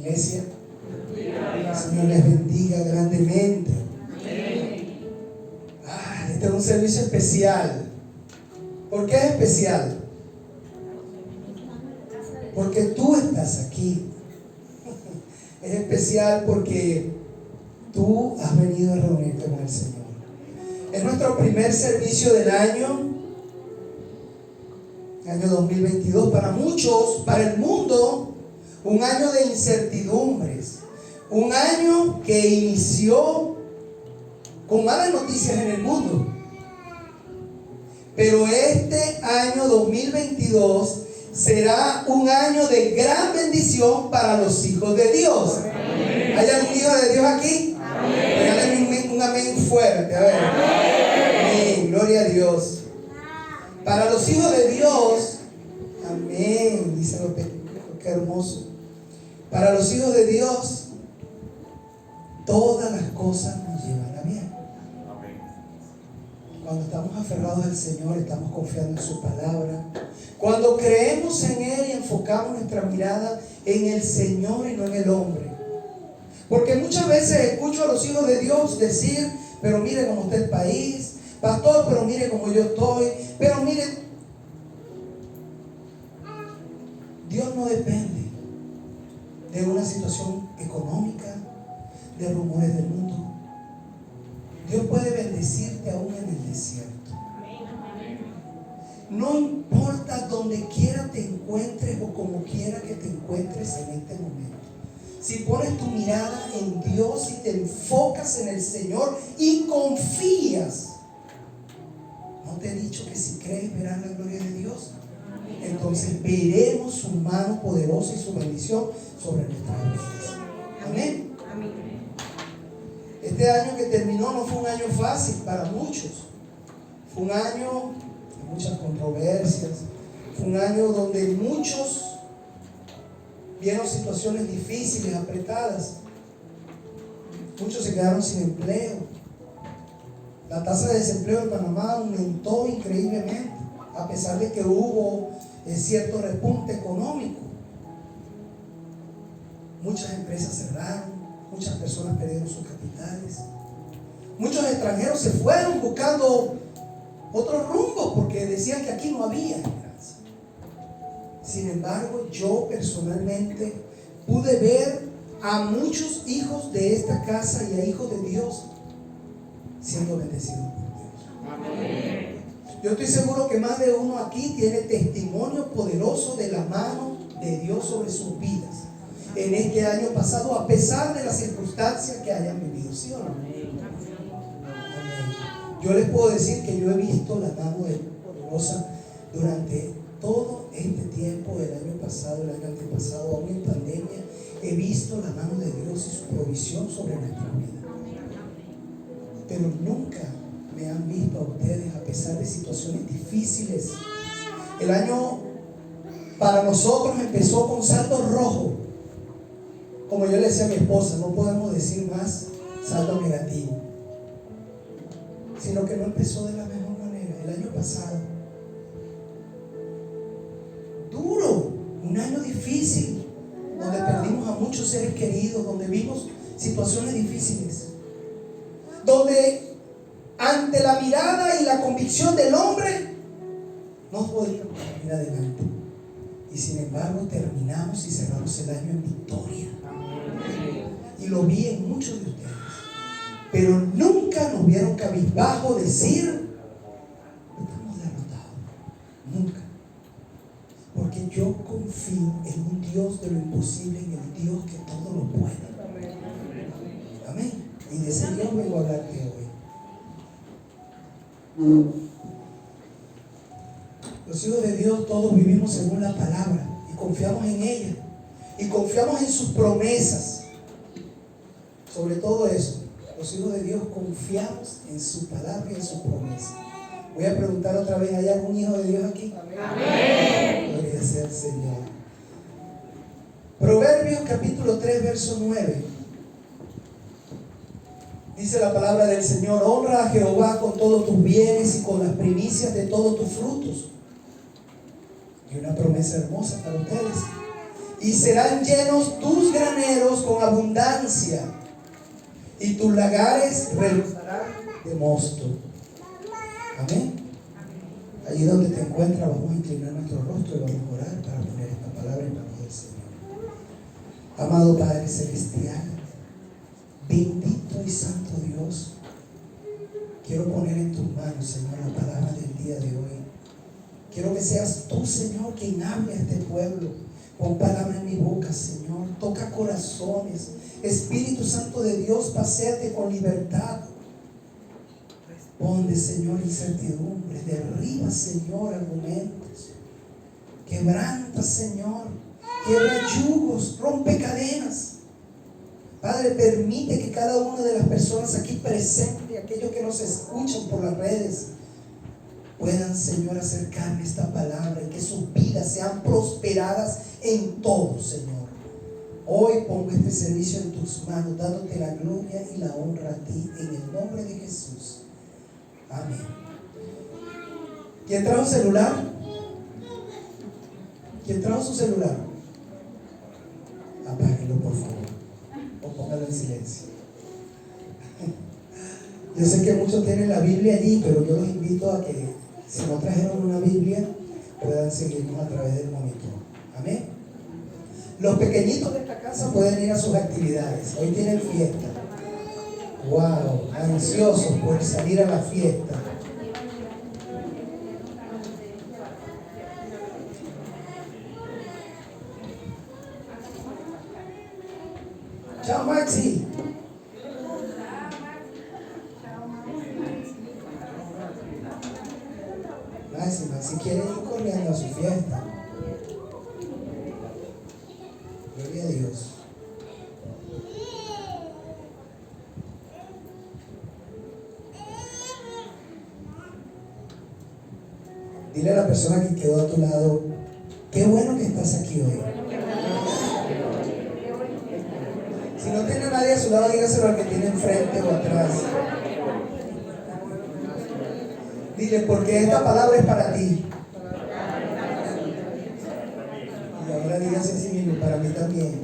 Iglesia, el Señor les bendiga grandemente. Este es un servicio especial. ¿Por qué es especial? Porque tú estás aquí. Es especial porque tú has venido a reunirte con el Señor. Es nuestro primer servicio del año 2022. Para muchos, para el mundo, un año de incertidumbres. Un año que inició con malas noticias en el mundo. Pero este año 2022 será un año de gran bendición para los hijos de Dios. ¿Hay algún hijo de Dios aquí? Regálame un amén fuerte. A ver. Amén. Gloria a Dios. Para los hijos de Dios, amén. Dice lo que hermoso. Para los hijos de Dios, todas las cosas nos llevan a bien. Cuando estamos aferrados al Señor, estamos confiando en su palabra. Cuando creemos en Él y enfocamos nuestra mirada en el Señor y no en el hombre. Porque muchas veces escucho a los hijos de Dios decir, pero mire cómo está el país, pastor, pero mire cómo yo estoy, pero mire, Dios no depende de una situación económica, de rumores del mundo. Dios puede bendecirte aún en el desierto. No importa donde quiera te encuentres o como quiera que te encuentres en este momento. Si pones tu mirada en Dios y te enfocas en el Señor y confías, ¿no te he dicho que si crees verás la gloria de Dios? Entonces veremos su mano poderosa y su bendición sobre nuestras vidas. Amén. Este año que terminó no fue un año fácil para muchos. Fue un año de muchas controversias. Fue un año donde muchos vieron situaciones difíciles, apretadas. Muchos se quedaron sin empleo. La tasa de desempleo en Panamá aumentó increíblemente, a pesar de que hubo cierto repunte económico. Muchas empresas cerraron. Muchas personas perdieron sus capitales. Muchos extranjeros se fueron buscando otros rumbos porque decían que aquí no había esperanza. Sin embargo, yo personalmente pude ver a muchos hijos de esta casa y a hijos de Dios siendo bendecidos por Dios. Amén. Yo estoy seguro que más de uno aquí tiene testimonio poderoso de la mano de Dios sobre sus vidas en este año pasado, a pesar de las circunstancias que hayan vivido, ¿sí o no? Amén. Yo les puedo decir que yo he visto la mano de Dios poderosa durante todo este tiempo del año pasado, el año antepasado, aún en pandemia. He visto la mano de Dios y su provisión sobre nuestra vida. Pero nunca me han visto a ustedes a pesar de situaciones difíciles. El año para nosotros empezó con saldo rojo. Como yo le decía a mi esposa, no podemos decir más saldo negativo, sino que no empezó de la mejor manera. El año pasado, duro, un año difícil, donde perdimos a muchos seres queridos, donde vimos situaciones difíciles, donde ante la mirada y la convicción del hombre no podíamos ir adelante. Y sin embargo terminamos y cerramos el año en victoria. Y lo vi en muchos de ustedes. Pero nunca nos vieron cabizbajo decir, estamos derrotados. Nunca. Porque yo confío en un Dios de lo imposible, en el Dios que todo lo puede. Amén. Y de ese Dios vengo a hablarte hoy. Los hijos de Dios todos vivimos según la palabra y confiamos en ella y confiamos en sus promesas. Sobre todo eso, los hijos de Dios confiamos en su palabra y en sus promesas. Voy a preguntar otra vez, ¿hay algún hijo de Dios aquí? Amén. Gloria sea al Señor. Proverbios capítulo 3 verso 9. Dice la palabra del Señor: honra a Jehová con todos tus bienes y con las primicias de todos tus frutos. Y una promesa hermosa para ustedes: y serán llenos tus graneros abundancia, y tus lagares rebosarán de mosto. Amén. Allí donde te encuentras, vamos a inclinar nuestro rostro y vamos a orar para poner esta palabra en manos del Señor. Amado Padre Celestial, bendito y santo Dios, quiero poner en tus manos, Señor, la palabra del día de hoy. Quiero que seas tú, Señor, quien hable a este pueblo. Pon palabra en mi boca, Señor. Toca corazones. Espíritu Santo de Dios, paséate con libertad. Responde, Señor, incertidumbre. Derriba, Señor, argumentos. Quebranta, Señor. Quiebra yugos, rompe cadenas. Padre, permite que cada una de las personas aquí presentes, aquellos que nos escuchan por las redes, puedan, Señor, acercarme a esta palabra y que sus vidas sean prosperadas en todo, Señor. Hoy pongo este servicio en tus manos, dándote la gloria y la honra a ti, en el nombre de Jesús. Amén. ¿Quién trajo celular? ¿Quién trajo su celular? Apáguelo, por favor, o póngalo en silencio. Yo sé que muchos tienen la Biblia allí, pero yo los invito a que, si no trajeron una Biblia, puedan seguirnos a través del monitor. Amén. Los pequeñitos de esta casa pueden ir a sus actividades. Hoy tienen fiesta. Wow, ansiosos por salir a la fiesta. Chao, Maxi. Si quieren ir corriendo a su fiesta. Gloria a Dios. Dile a la persona que quedó a tu lado, qué bueno que estás aquí hoy. Si no tiene a nadie a su lado, dígaselo al que tiene enfrente o atrás. Dile, porque esta palabra es para ti. Y ahora dígase así mismo, para mí también.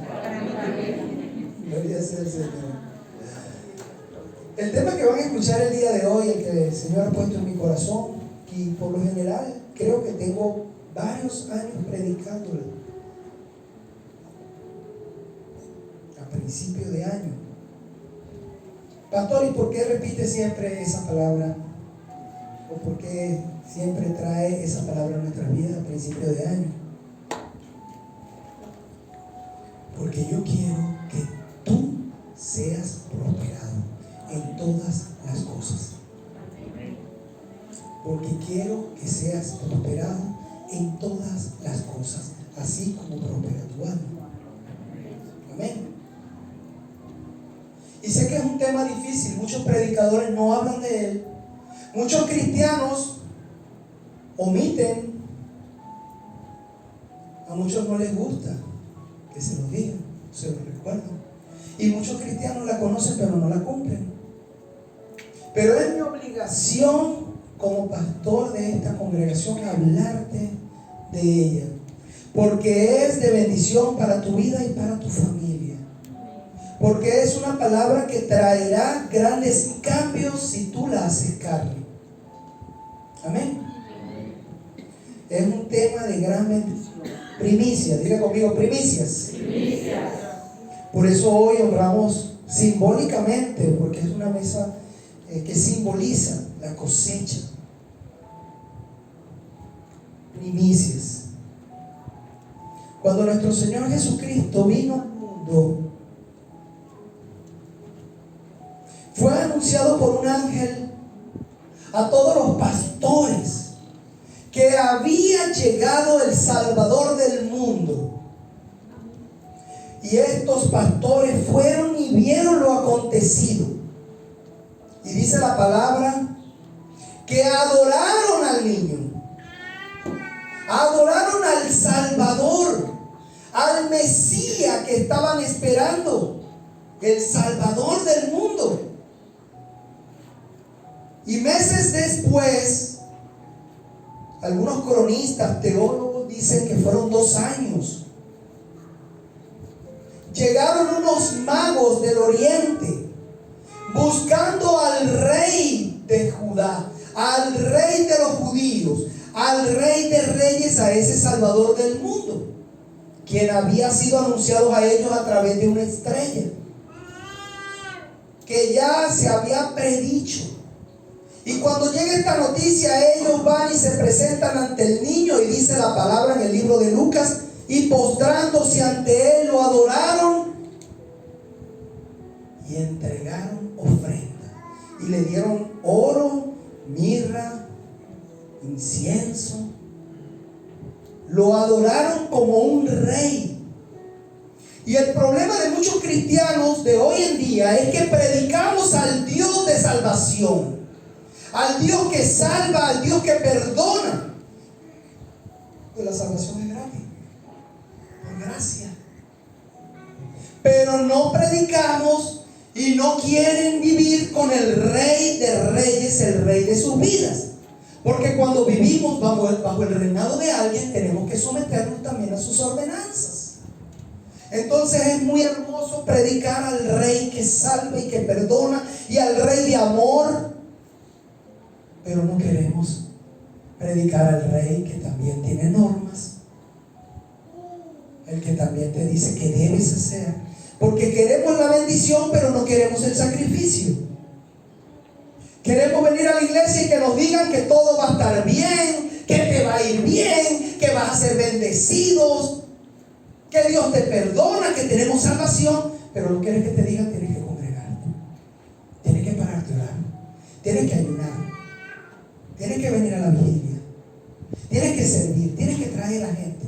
Gloria sea al Señor. El tema que van a escuchar el día de hoy, el que el Señor ha puesto en mi corazón, y por lo general creo que tengo varios años predicándolo. A principio de año. Pastor, ¿y por qué repite siempre esa palabra? ¿O por qué siempre trae esa palabra a nuestras vidas a principio de año? Porque yo quiero que tú seas prosperado en todas las cosas. Porque quiero que seas prosperado en todas las cosas, así como prospera tu alma. Amén. Y sé que es un tema difícil, muchos predicadores no hablan de él. Muchos cristianos omiten, a muchos no les gusta que se lo digan, se lo recuerdan. Y muchos cristianos la conocen pero no la cumplen. Pero es mi obligación como pastor de esta congregación hablarte de ella, porque es de bendición para tu vida y para tu familia. Porque es una palabra que traerá grandes cambios si tú la haces carne. Amén. Es un tema de gran bendición. Primicias, diga conmigo, primicias. Primicias. Por eso hoy honramos simbólicamente, porque es una mesa que simboliza la cosecha. Primicias. Cuando nuestro Señor Jesucristo vino al mundo, fue anunciado por un ángel a todos los pastores que había llegado el Salvador del mundo. Y estos pastores fueron y vieron lo acontecido. Y dice la palabra que adoraron al niño, adoraron al Salvador, al Mesías que estaban esperando, el Salvador del mundo. Y meses después, algunos cronistas, teólogos dicen que fueron 2 años. Llegaron unos unos magos del oriente buscando al rey de Judá, al rey de los judíos, al rey de reyes, a ese salvador del mundo, quien había sido anunciado a ellos a través de una estrella que ya se había predicho. Y cuando llega esta noticia, ellos van y se presentan ante el niño, y dice la palabra en el libro de Lucas, y postrándose ante él lo adoraron y entregaron ofrenda, y le dieron oro, mirra, incienso. Lo adoraron como un rey. Y el problema de muchos cristianos de hoy en día es que predicamos al Dios de salvación, al Dios que salva, al Dios que perdona. Pues la salvación es gratis, por gracia. Pero no predicamos y no quieren vivir con el Rey de Reyes, el Rey de sus vidas. Porque cuando vivimos bajo el reinado de alguien, tenemos que someternos también a sus ordenanzas. Entonces es muy hermoso predicar al Rey que salva y que perdona, y al Rey de amor, pero no queremos predicar al Rey que también tiene normas, el que también te dice que debes hacer, porque queremos la bendición pero no queremos el sacrificio. Queremos venir a la iglesia y que nos digan que todo va a estar bien, que te va a ir bien, que vas a ser bendecidos, que Dios te perdona, que tenemos salvación, pero no quieres que te digan: tienes que congregarte, tienes que pararte a orar, tienes que ayunar, tienes que venir a la vigilia, tienes que servir, tienes que traer a la gente.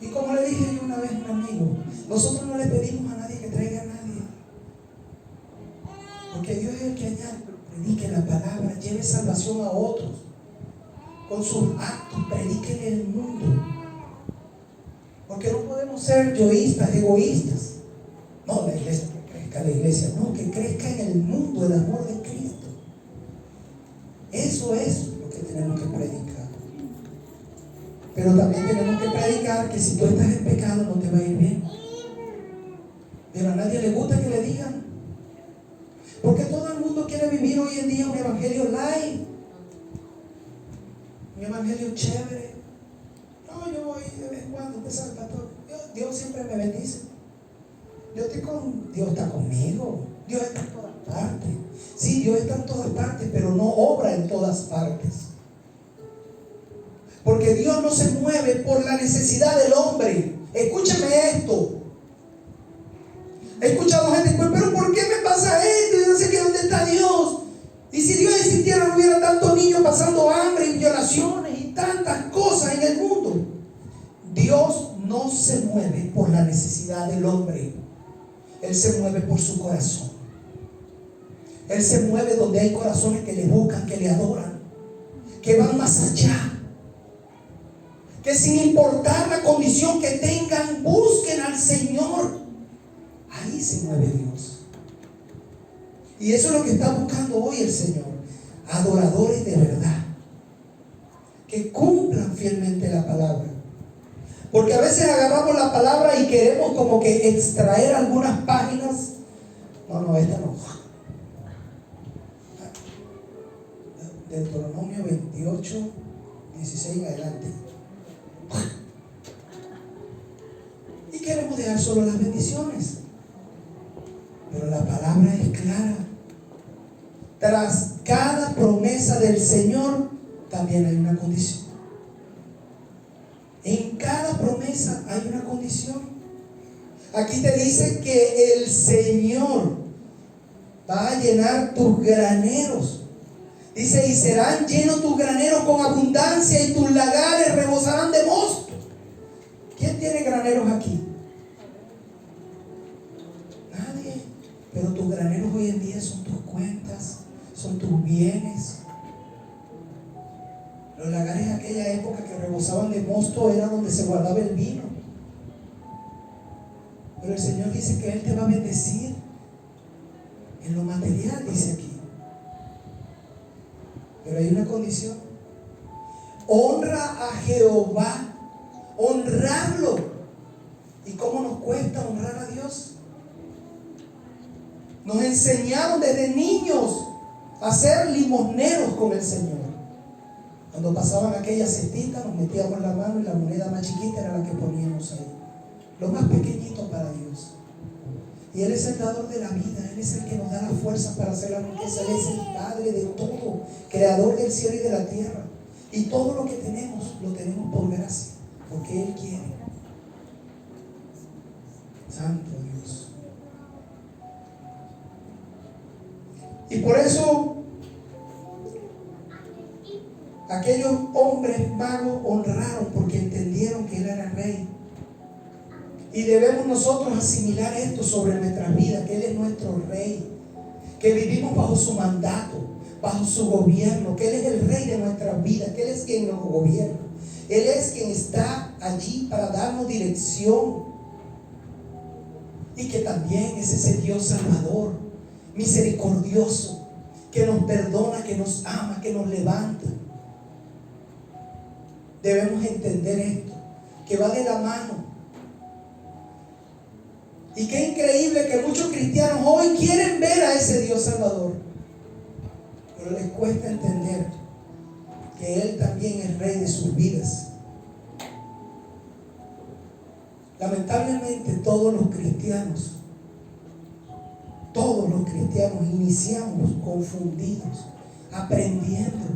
Y como le dije yo una vez a un amigo, nosotros no le pedimos a nadie que traiga a nadie, porque Dios es el que añade. Pero predique la palabra, lleve salvación a otros con sus actos, prediquen el mundo. Porque no podemos ser yoístas, egoístas. No, la iglesia, que crezca la iglesia. No, que crezca en el mundo el amor de Cristo. Eso es lo que tenemos que predicar. Pero también tenemos que predicar que si tú estás en pecado no te va a ir bien. Pero a nadie le gusta que le digan. Porque todo el mundo quiere vivir hoy en día un evangelio light, un evangelio chévere. No, yo voy de vez en cuando, usted sabe, pastor, Dios siempre me bendice. Dios está conmigo. Dios está en todas partes. Sí, Dios está en todas partes, pero no obra en todas partes. Porque Dios no se mueve por la necesidad del hombre. Escúcheme esto. He escuchado gente: pero ¿por qué me pasa esto? Yo no sé qué, ¿dónde está Dios? Y si Dios existiera, no hubiera tantos niños pasando hambre y violaciones y tantas cosas en el mundo. Dios no se mueve por la necesidad del hombre. Él se mueve por su corazón. Él se mueve donde hay corazones que le buscan, que le adoran, que van más allá, que sin importar la condición que tengan, busquen al Señor. Ahí se mueve Dios. Y eso es lo que está buscando hoy el Señor: adoradores de verdad, que cumplan fielmente la palabra. Porque a veces agarramos la palabra y queremos como que extraer algunas páginas. No, esta no. Deuteronomio 28, 16 en adelante. Y queremos dejar solo las bendiciones. Pero la palabra es clara. Tras cada promesa del Señor también hay una condición. En cada promesa hay una condición. Aquí te dice que el Señor va a llenar tus graneros. Dice: y serán llenos tus graneros con abundancia, y tus lagares rebosarán de mosto. ¿Quién tiene graneros aquí? Nadie. Pero tus graneros hoy en día son tus cuentas, son tus bienes. Los lagares de aquella época que rebosaban de mosto era donde se guardaba el vino. Pero el Señor dice que Él te va a bendecir en lo material, dice aquí. Pero hay una condición: honra a Jehová, honrarlo. ¿Y cómo nos cuesta honrar a Dios? Nos enseñaron desde niños a ser limosneros con el Señor. Cuando pasaban aquella cestita, nos metíamos la mano y la moneda más chiquita era la que poníamos ahí. Lo más pequeñito para Dios. Y Él es el dador de la vida. Él es el que nos da la fuerza para hacer la riqueza. Él es el Padre de todo, creador del cielo y de la tierra. Y todo lo que tenemos, lo tenemos por gracia, porque Él quiere. Santo Dios. Y por eso aquellos hombres magos honraron, porque entendieron que Él era rey. Y debemos nosotros asimilar esto sobre nuestras vidas, que Él es nuestro rey, que vivimos bajo su mandato, bajo su gobierno, que Él es el rey de nuestras vidas, que Él es quien nos gobierna. Él es quien está allí para darnos dirección. Y que también es ese Dios salvador, misericordioso, que nos perdona, que nos ama, que nos levanta. Debemos entender esto, que va de la mano. Y qué increíble que muchos cristianos hoy quieren ver a ese Dios salvador, pero les cuesta entender que Él también es rey de sus vidas. Lamentablemente todos los cristianos iniciamos confundidos, aprendiendo.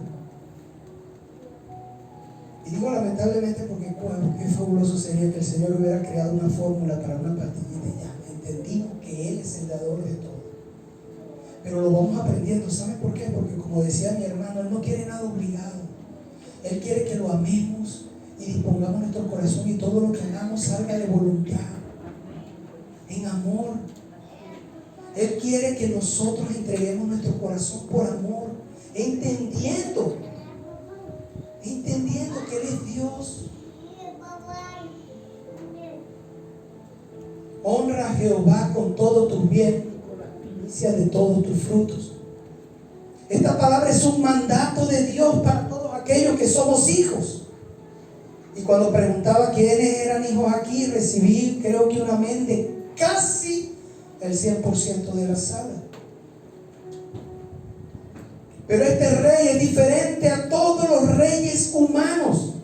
Y digo lamentablemente porque qué fabuloso sería que el Señor hubiera creado una fórmula para una pastillita y ya. Entendimos que Él es el dador de todo. Pero lo vamos aprendiendo. ¿Saben por qué? Porque como decía mi hermano, Él no quiere nada obligado. Él quiere que lo amemos y dispongamos nuestro corazón y todo lo que hagamos salga de voluntad, en amor. Él quiere que nosotros entreguemos nuestro corazón por amor, entendiendo que Él es Dios. Honra a Jehová con todo tu bien, con la primicia de todos tus frutos. Esta palabra es un mandato de Dios para todos aquellos que somos hijos. Y cuando preguntaba quiénes eran hijos aquí, recibí creo que un amén de casi el 100% de la sala. Pero este rey es diferente a todos los reyes humanos,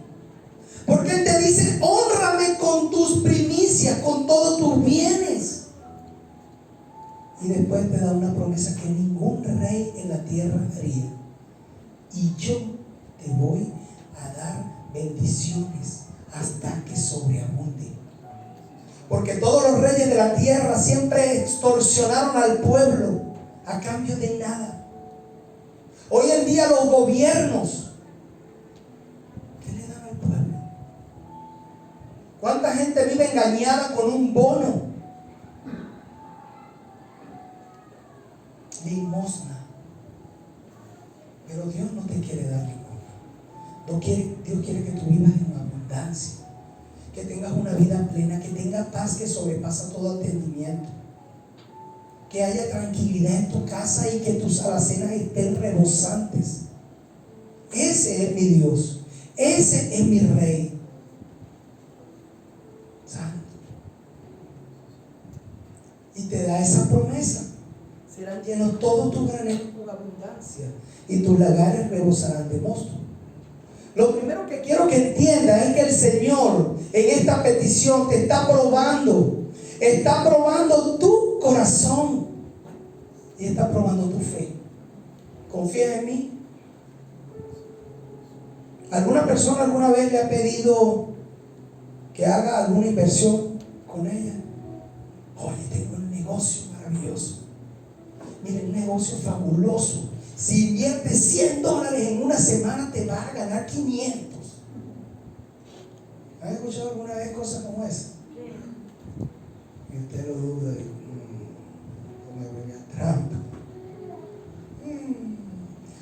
porque Él te dice: hónrame con tus primicias, con todos tus bienes. Y después te da una promesa que ningún rey en la tierra haría: y yo te voy a dar bendiciones hasta que sobreabunde. Porque todos los reyes de la tierra siempre extorsionaron al pueblo a cambio de nada. Hoy en día los gobiernos, ¿qué le dan al pueblo? ¿Cuánta gente vive engañada con un bono? Limosna. Pero Dios no te quiere dar limosna. Dios quiere que tú vivas en abundancia, que tengas una vida plena, que tengas paz que sobrepasa todo entendimiento, que haya tranquilidad en tu casa y que tus alacenas estén rebosantes. Ese es mi Dios, ese es mi Rey Santo. Y te da esa promesa: serán llenos todos tus graneros con abundancia y tus lagares rebosarán de mosto. Lo primero que quiero que entiendas es que el Señor en esta petición te está probando tu corazón y está probando tu fe. ¿Confías en mí? ¿Alguna persona alguna vez le ha pedido que haga alguna inversión con ella? Oye, tengo un negocio maravilloso. Mira, un negocio fabuloso. Si inviertes $100 en una semana, te vas a ganar 500. ¿Has escuchado alguna vez cosas como esa? Y usted lo duda y como venía trampa.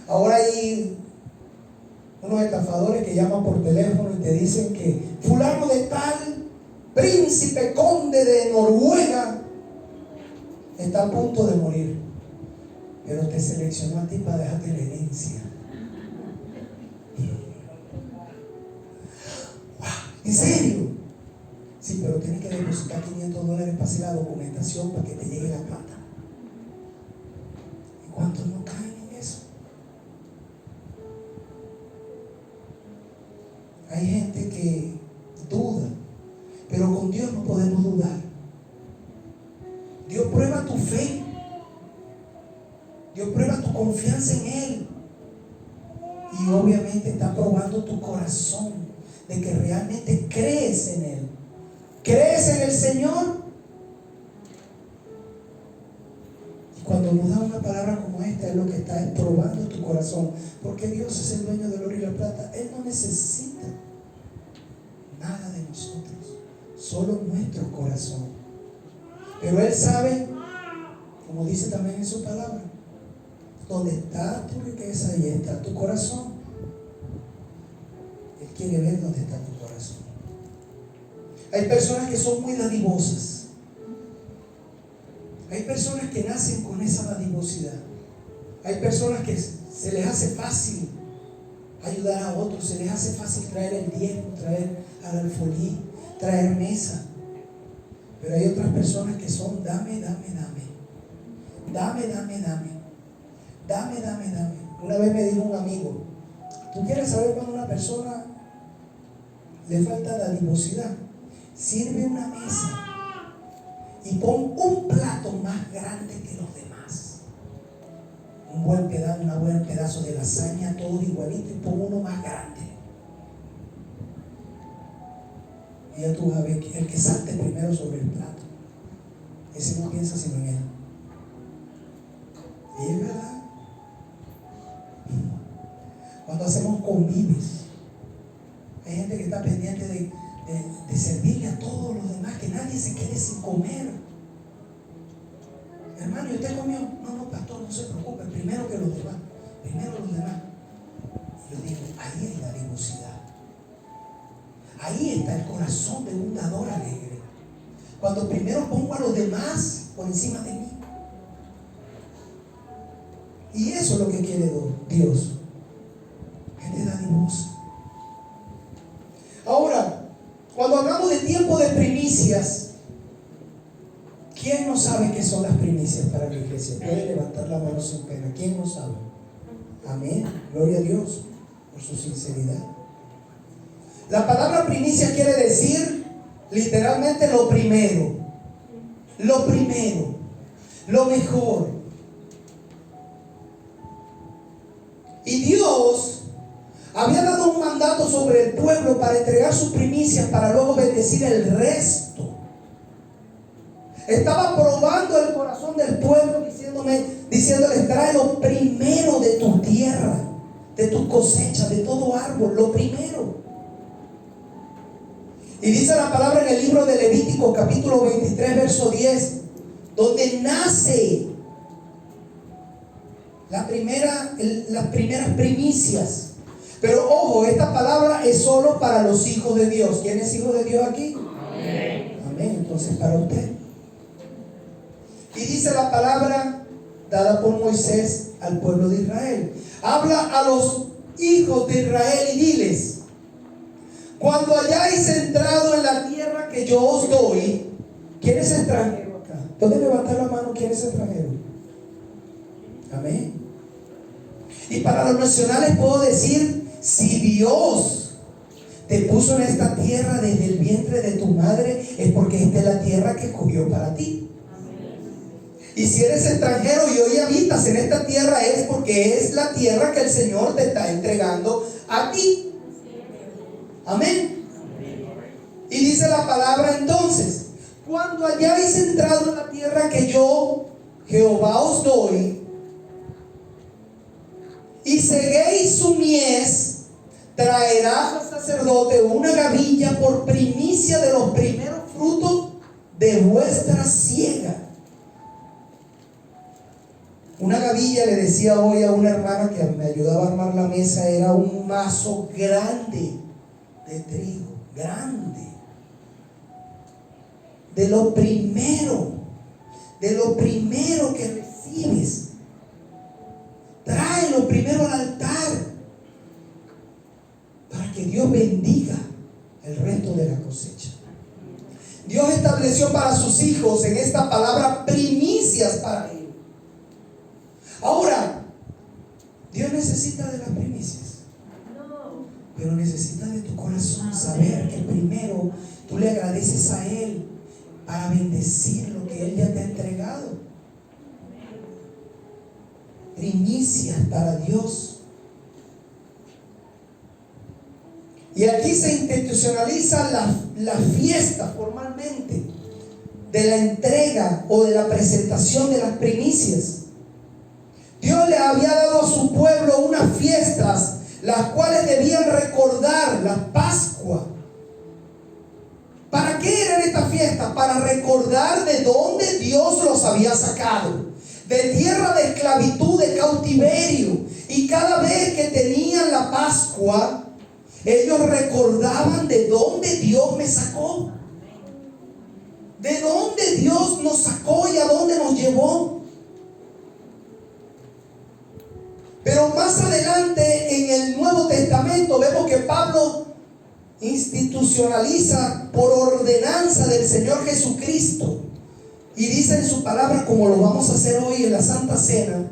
Ahora hay unos estafadores que llaman por teléfono y te dicen que fulano de tal, príncipe conde de Noruega, está a punto de morir, pero te seleccionó a ti para dejarte la herencia. ¿En serio? Sí, pero tienes que depositar $500 para hacer la documentación para que te llegue la plata. ¿Cuántos no caen en eso? Hay gente que duda, pero con Dios no podemos dudar. Dios prueba tu fe. Dios prueba tu confianza en Él. Y obviamente está probando tu corazón de que realmente crees en Él. ¿Crees en el Señor? Y cuando nos da una palabra como esta, es lo que está probando tu corazón. Porque Dios es el dueño del oro y la plata. Él no necesita nada de nosotros, solo nuestro corazón. Pero Él sabe, como dice también en su palabra, donde está tu riqueza, ahí está tu corazón. Él quiere ver dónde está tu corazón. Hay personas que son muy dadivosas. Hay personas que nacen con esa dadivosidad. Hay personas que se les hace fácil ayudar a otros, se les hace fácil traer el diezmo, traer al alfolí, traer mesa. Pero hay otras personas que son dame, dame, dame. Dame, dame, dame. Dame, dame, dame. Una vez me dijo un amigo, ¿tú quieres saber cuando una persona le falta dadivosidad? Sirve una mesa y pon un plato más grande que los demás. Un buen pedazo de lasaña, todo igualito, y pon uno más grande. Y ya tú vas a ver que el que salte primero sobre el plato, ese no piensa sino en él. Y es verdad. Cuando hacemos convives, hay gente que está pendiente de servirle a todos los demás, que nadie se quede sin comer. Hermano, ¿y usted comió? No, pastor, no se preocupe, primero que los demás. Primero los demás. Yo digo, ahí hay la dadivosidad. Ahí está el corazón de un dador alegre. Cuando primero pongo a los demás por encima de mí. Y eso es lo que quiere Dios. Gente dadivosa. Ahora, cuando hablamos de tiempo de primicias, ¿quién no sabe qué son las primicias para la iglesia? Puede levantar la mano sin pena. ¿Quién no sabe? Amén. Gloria a Dios por su sinceridad. La palabra primicia quiere decir literalmente lo primero, lo mejor. Y Dios había dado un mandato sobre el pueblo para entregar sus primicias para luego bendecir el resto. Estaba probando el corazón del pueblo, diciéndoles, trae lo primero de tu tierra, de tu cosecha, de todo árbol, lo primero. Y dice la palabra en el libro de Levítico, capítulo 23, verso 10, donde nace las primeras primicias. Pero ojo, esta palabra es solo para los hijos de Dios. ¿Quién es hijo de Dios aquí? Amén. Amén. Entonces para usted. Y dice la palabra dada por Moisés al pueblo de Israel. Habla a los hijos de Israel y diles: cuando hayáis entrado en la tierra que yo os doy. ¿Quién es extranjero acá? ¿Puede levantar la mano? ¿Quién es extranjero? Amén. Y para los nacionales puedo decir: si Dios te puso en esta tierra desde el vientre de tu madre, es porque esta es la tierra que escogió para ti. Y si eres extranjero y hoy habitas en esta tierra, es porque es la tierra que el Señor te está entregando a ti. Amén. Y dice la palabra entonces: cuando hayáis entrado en la tierra que yo, Jehová, os doy, y ceguéis su mies, traerás al sacerdote una gavilla por primicia de los primeros frutos de vuestra siega. Una gavilla, le decía hoy a una hermana que me ayudaba a armar la mesa, era un mazo grande de trigo, grande. De lo primero que recibes. Tráelo primero al altar para que Dios bendiga el resto de la cosecha. Dios estableció para sus hijos en esta palabra primicias para ellos. Ahora, Dios necesita de las primicias, pero necesita de tu corazón saber que primero tú le agradeces a Él para bendecir lo que Él ya te ha entregado. Primicias para Dios. Y aquí se institucionaliza la fiesta formalmente de la entrega o de la presentación de las primicias. Dios le había dado a su pueblo unas fiestas, las cuales debían recordar la Pascua. ¿Para qué eran estas fiestas? Para recordar de dónde Dios los había sacado, de tierra de esclavitud, de cautiverio. Y cada vez que tenían la Pascua, ellos recordaban de dónde Dios me sacó, de dónde Dios nos sacó y a dónde nos llevó. Pero más adelante en el Nuevo Testamento vemos que Pablo institucionaliza por ordenanza del Señor Jesucristo, y dice en su palabra, como lo vamos a hacer hoy en la Santa Cena,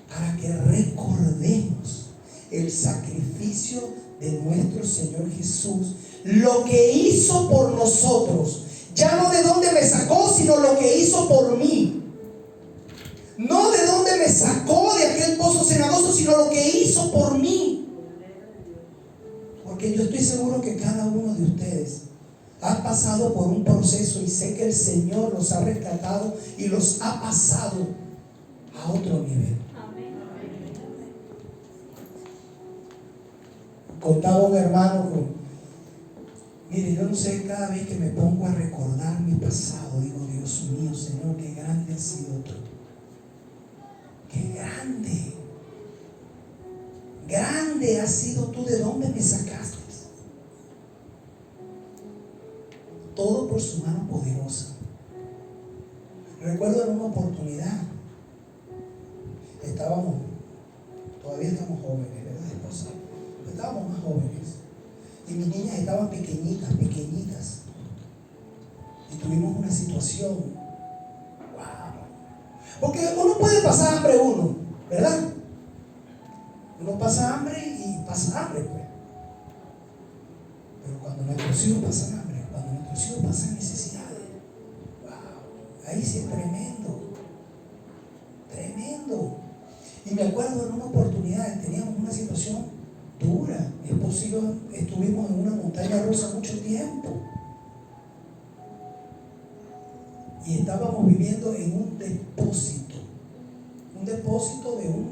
para que recordemos el sacrificio de nuestro Señor Jesús, lo que hizo por nosotros, ya no de dónde me sacó, sino lo que hizo por mí. No de dónde me sacó de aquel pozo cenagoso, sino lo que hizo por mí. Porque yo estoy seguro que cada uno de ustedes ha pasado por un proceso, y sé que el Señor los ha rescatado y los ha pasado a otro nivel. Contaba un hermano, mire, yo no sé, cada vez que me pongo a recordar mi pasado, digo, Dios mío, Señor, qué grande has sido tú. Qué grande. Grande has sido tú. ¿De dónde me sacaste? Todo por su mano poderosa. Recuerdo en una oportunidad, todavía estamos jóvenes, ¿verdad, esposa? Estábamos más jóvenes y mis niñas estaban pequeñitas, y tuvimos una situación. Wow. Porque uno puede pasar hambre, ¿verdad? Uno pasa hambre y pasa hambre, pues. Pero cuando nuestros hijos pasan hambre, cuando nuestros hijos pasan necesidades, wow, ahí sí es tremendo. Y me acuerdo en una oportunidad, teníamos una situación dura. Mi esposo y yo estuvimos en una montaña rusa mucho tiempo. Y estábamos viviendo en un depósito de un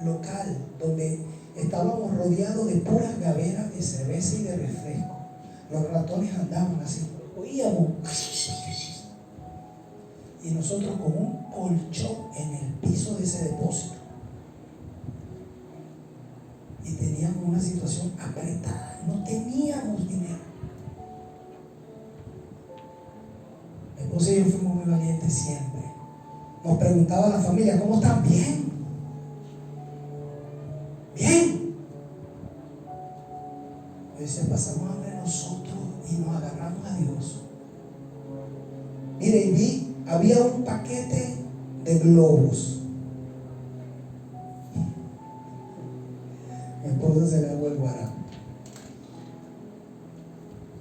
local donde estábamos rodeados de puras gaveras de cerveza y de refresco. Los ratones andaban así, oíamos, y nosotros con un colchón en el piso de ese depósito. Y teníamos una situación apretada, no teníamos dinero. Mi esposa y yo fuimos muy valientes siempre. Nos preguntaba la familia, ¿cómo están? Bien. Entonces pasamos hambre nosotros y nos agarramos a Dios. Mire, había un paquete de globos. Mi esposa se le hago el guarapo.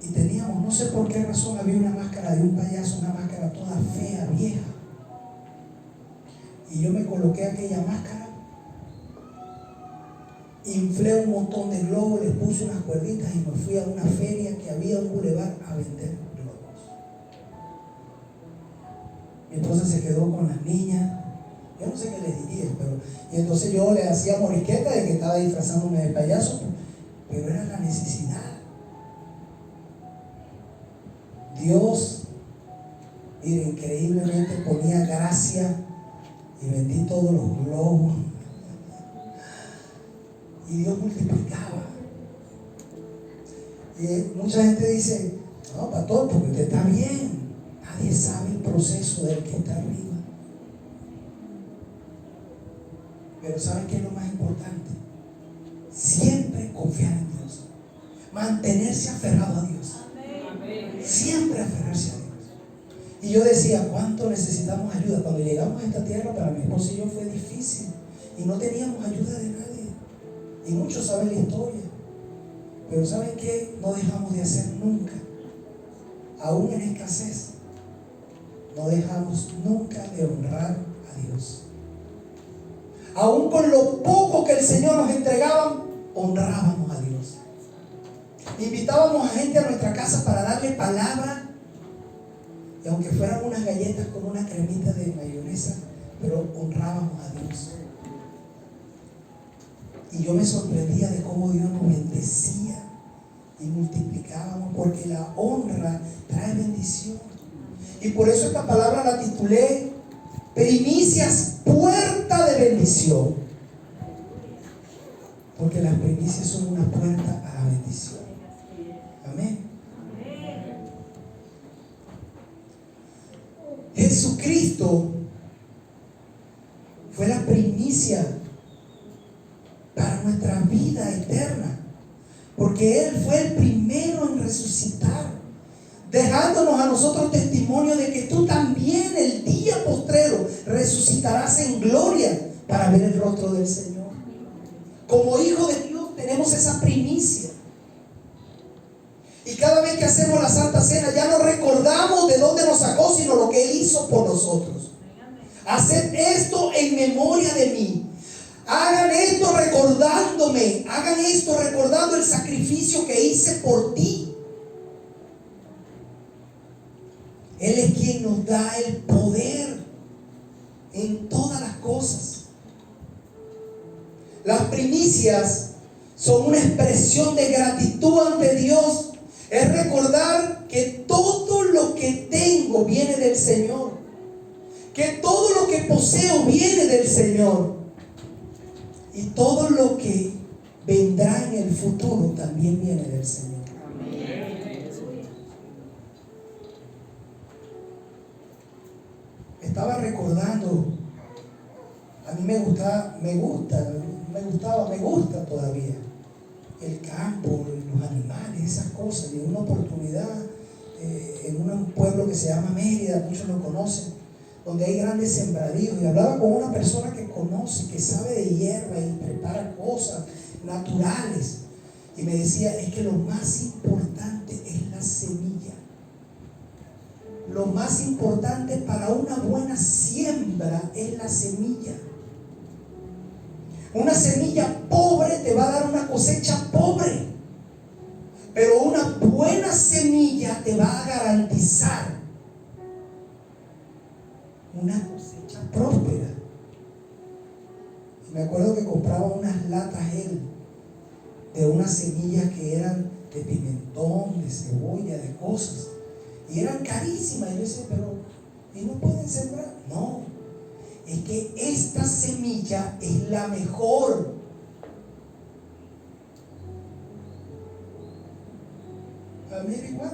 Y teníamos, no sé por qué razón, había una máscara de un payaso, una máscara toda fea, vieja. Y yo me coloqué aquella máscara, inflé un montón de globos, les puse unas cuerditas y me fui a una feria que había un bulevar a vender globos. Mi esposa se quedó con las niñas. Yo no sé qué les diría, y entonces yo le hacía moriqueta de que estaba disfrazándome de payaso, pero era la necesidad. Dios, mire, increíblemente ponía gracia y vendí todos los globos. Y Dios multiplicaba. Y mucha gente dice, no, pastor, porque usted está bien. Nadie sabe el proceso del que está arriba. Pero ¿saben qué es lo más importante? Siempre confiar en Dios. Mantenerse aferrado a Dios. Siempre aferrarse a Dios. Y yo decía, ¿cuánto necesitamos ayuda? Cuando llegamos a esta tierra, para mi esposo y yo fue difícil. Y no teníamos ayuda de nadie. Y muchos saben la historia. Pero ¿saben qué? No dejamos de hacer nunca. Aún en escasez. No dejamos nunca de honrar a Dios. Aún con lo poco que el Señor nos entregaba, honrábamos a Dios. Invitábamos a gente a nuestra casa para darle palabra. Y aunque fueran unas galletas con una cremita de mayonesa, pero honrábamos a Dios. Y yo me sorprendía de cómo Dios nos bendecía y multiplicábamos, porque la honra trae bendición. Y por eso esta palabra la titulé Primicias, puerta de bendición. Porque las primicias son una puerta a la bendición. Amén. Jesucristo fue la primicia para nuestra vida eterna, porque Él fue el primero en resucitar, dejándonos a nosotros testimonio de que tú también el día postrero resucitarás en gloria para ver el rostro del Señor. Como hijo de Dios tenemos esa primicia. Y cada vez que hacemos la Santa Cena ya no recordamos de dónde nos sacó, sino lo que Él hizo por nosotros. Haced esto en memoria de mí. Hagan esto recordándome. Hagan esto recordando el sacrificio que hice por ti. Él es quien nos da el poder en todas las cosas. Las primicias son una expresión de gratitud ante Dios. Es recordar que todo lo que tengo viene del Señor. Que todo lo que poseo viene del Señor. Y todo lo que vendrá en el futuro también viene del Señor. Estaba recordando, a mí me gusta todavía el campo, los animales, esas cosas. Y en una oportunidad en un pueblo que se llama Mérida, muchos lo conocen, donde hay grandes sembradíos, y hablaba con una persona que conoce, que sabe de hierba y prepara cosas naturales, y me decía, es que lo más importante es la semilla. Lo más importante para una buena siembra es la semilla. Una semilla pobre te va a dar una cosecha pobre, pero una buena semilla te va a garantizar una cosecha próspera. Y me acuerdo que compraba unas latas él de unas semillas que eran de pimentón, de cebolla, de cosas, y eran carísimas. Y yo decía, pero ¿y no pueden sembrar? No, es que esta semilla es la mejor. A mí era igual.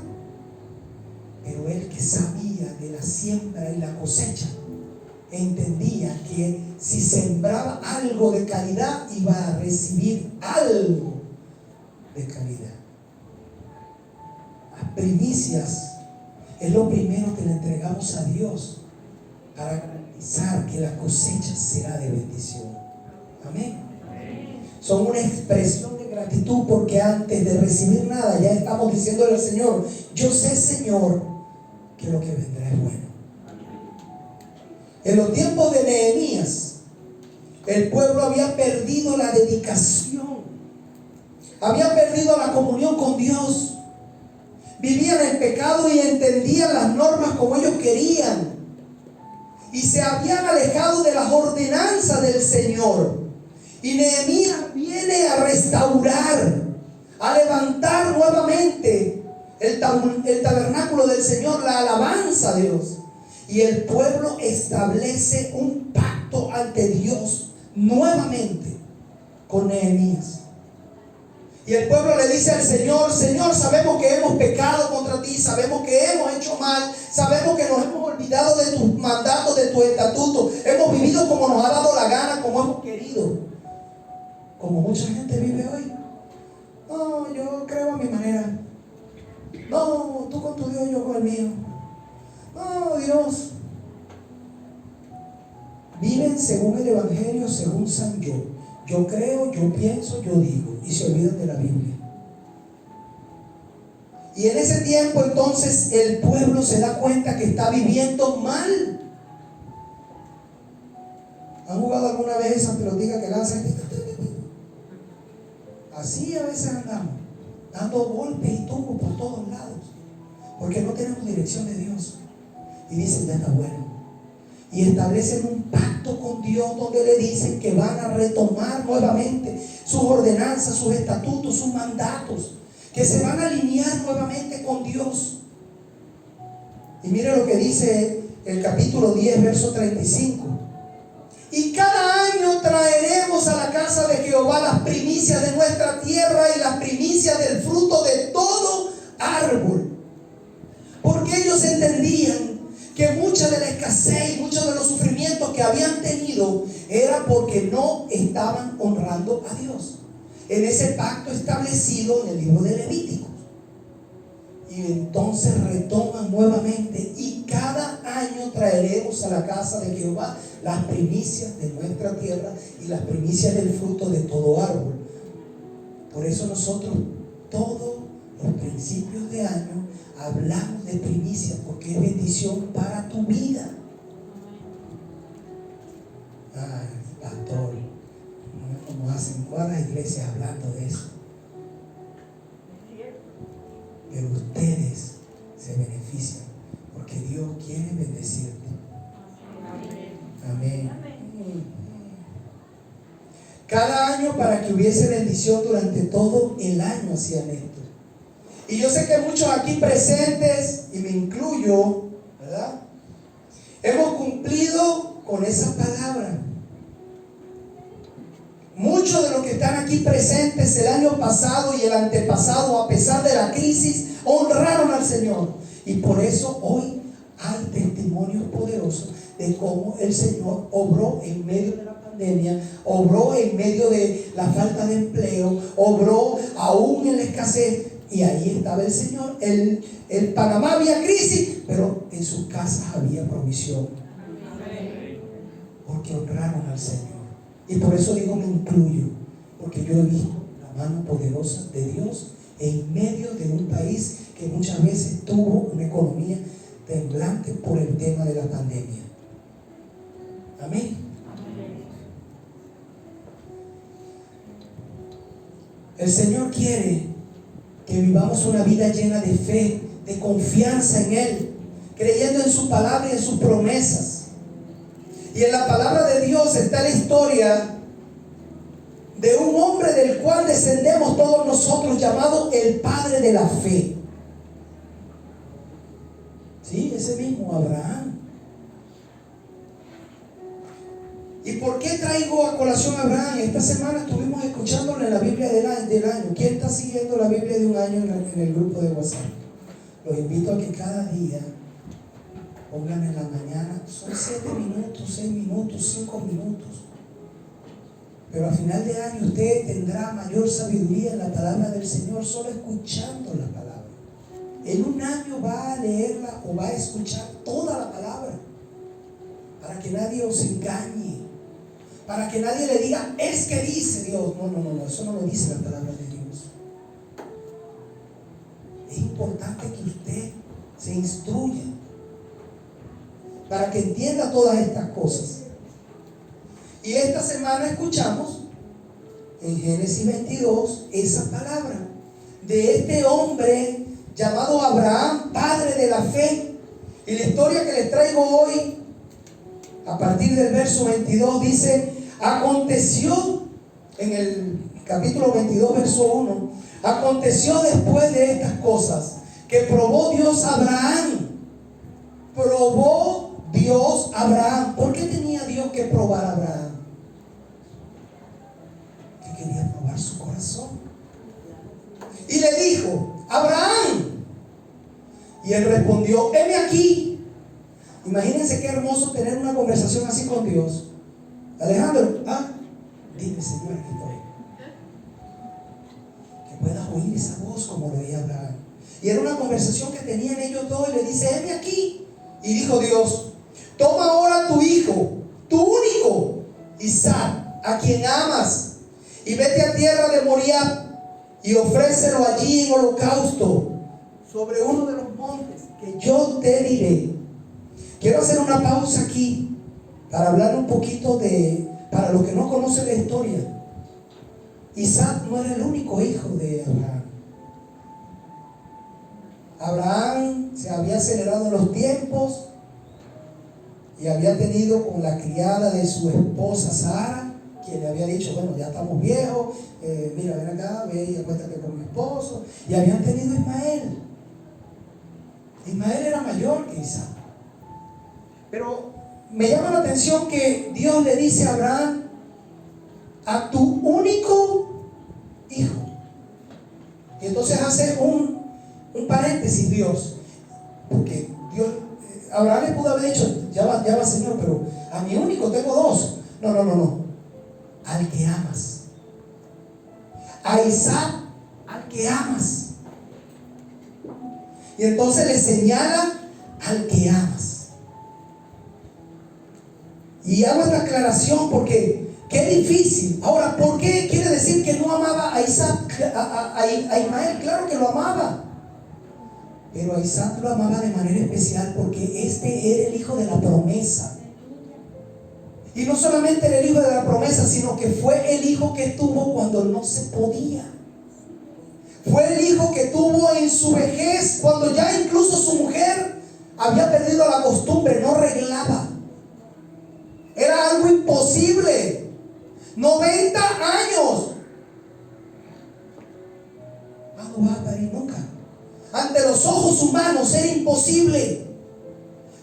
Pero él, que sabía de la siembra y la cosecha, entendía que si sembraba algo de calidad, iba a recibir algo de calidad. Las primicias es lo primero que le entregamos a Dios para garantizar que la cosecha será de bendición. Amén. Son una expresión de gratitud, porque antes de recibir nada ya estamos diciéndole al Señor, yo sé, Señor, que lo que vendrá es bueno. En los tiempos de Nehemías, el pueblo había perdido la dedicación, había perdido la comunión con Dios. Vivían en pecado y entendían las normas como ellos querían, y se habían alejado de las ordenanzas del Señor. Y Nehemías viene a restaurar, a levantar nuevamente el tabernáculo del Señor, la alabanza a Dios. Y el pueblo establece un pacto ante Dios nuevamente con Nehemías. Y el pueblo le dice al Señor, Señor, sabemos que hemos pecado contra ti, sabemos que hemos hecho mal, sabemos que nos hemos olvidado de tus mandatos, de tus estatutos, hemos vivido como nos ha dado la gana, como hemos querido, como mucha gente vive hoy. No, yo creo a mi manera. No, tú con tu Dios, yo con el mío. No, Dios viven según el Evangelio, según San yo. Yo creo, yo pienso, yo digo. Y se olvidan de la Biblia. Y en ese tiempo entonces el pueblo se da cuenta que está viviendo mal. ¿Han jugado alguna vez esa pelotita que lanzan? Así a veces andamos, dando golpes y tumbos por todos lados, porque no tenemos dirección de Dios. Y dicen, ya está bueno. Y establecen un pacto con Dios donde le dicen que van a retomar nuevamente sus ordenanzas, sus estatutos, sus mandatos, que se van a alinear nuevamente con Dios. Y mire lo que dice el capítulo 10, verso 35. Y cada año traeremos a la casa de Jehová las primicias de nuestra tierra y las primicias del fruto de todo árbol. Porque ellos entendían que mucha de la escasez y muchos de los sufrimientos que habían tenido era porque no estaban honrando a Dios en ese pacto establecido en el libro de Levítico. Y entonces retoman nuevamente, y cada año traeremos a la casa de Jehová las primicias de nuestra tierra y las primicias del fruto de todo árbol. Por eso nosotros todos los principios de año hablamos de primicias, porque es bendición para tu vida. Ay, pastor, ¿cómo hacen todas las iglesias hablando de eso? Pero ustedes se benefician porque Dios quiere bendecirte. Amén. Cada año, para que hubiese bendición durante todo el año, hacían esto. Y yo sé que muchos aquí presentes, y me incluyo, ¿verdad?, hemos cumplido con esa palabra. Muchos de los que están aquí presentes el año pasado y el antepasado, a pesar de la crisis, honraron al Señor. Y por eso hoy hay testimonios poderosos de cómo el Señor obró en medio de la pandemia, obró en medio de la falta de empleo, obró aún en la escasez. Y ahí estaba el Señor. En Panamá había crisis, pero en sus casas había provisión. Porque honraron al Señor. Y por eso digo, me incluyo, porque yo he visto la mano poderosa de Dios en medio de un país que muchas veces tuvo una economía temblante por el tema de la pandemia. Amén. El Señor quiere que vivamos una vida llena de fe, de confianza en Él, creyendo en su palabra y en sus promesas. Y en la palabra de Dios está la historia de un hombre del cual descendemos todos nosotros, llamado el padre de la fe. Sí, ese mismo Abraham. ¿Y por qué traigo a colación a Abraham? Esta semana estuvimos escuchándolo en la Biblia del año. ¿Quién está siguiendo la Biblia de un año en el grupo de WhatsApp? Los invito a que cada día pongan en la mañana, son 7 minutos, 6 minutos, 5 minutos. Pero a final de año usted tendrá mayor sabiduría en la palabra del Señor solo escuchando la palabra. En un año va a leerla o va a escuchar toda la palabra, para que nadie os engañe, para que nadie le diga, es que dice Dios. No, eso no lo dice la palabra de Dios. Es importante que usted se instruya para que entienda todas estas cosas. Y esta semana escuchamos en Génesis 22 esa palabra de este hombre llamado Abraham, padre de la fe. Y la historia que les traigo hoy, a partir del verso 22, dice: aconteció, en el capítulo 22, verso 1, aconteció después de estas cosas que probó Dios a Abraham. Probó Dios a Abraham. ¿Por qué tenía Dios que probar a Abraham? Que quería probar su corazón. Y le dijo: Abraham. Y él respondió: heme aquí. Imagínense qué hermoso tener una conversación así con Dios. Alejandro, dime, Señor, aquí estoy. Que puedas oír esa voz como lo oía Abraham. Y era una conversación que tenían ellos dos. Y le dice: heme aquí. Y dijo Dios: toma ahora tu hijo, tu único, Isaac, a quien amas, y vete a tierra de Moriah y ofrécelo allí en holocausto sobre uno de los montes que yo te diré. Quiero hacer una pausa aquí para hablar un poquito para los que no conocen la historia. Isaac no era el único hijo de Abraham. Abraham se había acelerado en los tiempos y había tenido con la criada de su esposa Sara, quien le había dicho, bueno, ya estamos viejos, mira, ven acá, ve y acuéstate con mi esposo. Y habían tenido Ismael. Ismael era mayor que Isaac. Pero me llama la atención que Dios le dice a Abraham, a tu único hijo. Y entonces hace un paréntesis Dios, porque Dios, Abraham le pudo haber dicho, ya va Señor, pero a mi único tengo dos. No. Al que amas. A Isaac, al que amas. Y entonces le señala al que amas. Y hago esta aclaración porque qué difícil. Ahora, ¿por qué quiere decir que no amaba a Isaac, a Ismael? Claro que lo amaba. Pero a Isaac lo amaba de manera especial porque este era el hijo de la promesa. Y no solamente era el hijo de la promesa, sino que fue el hijo que tuvo cuando no se podía. Fue el hijo que tuvo en su vejez, cuando ya incluso su mujer había perdido la costumbre, no arreglaba. Era algo imposible. 90 años. No va a parir nunca. Ante los ojos humanos era imposible.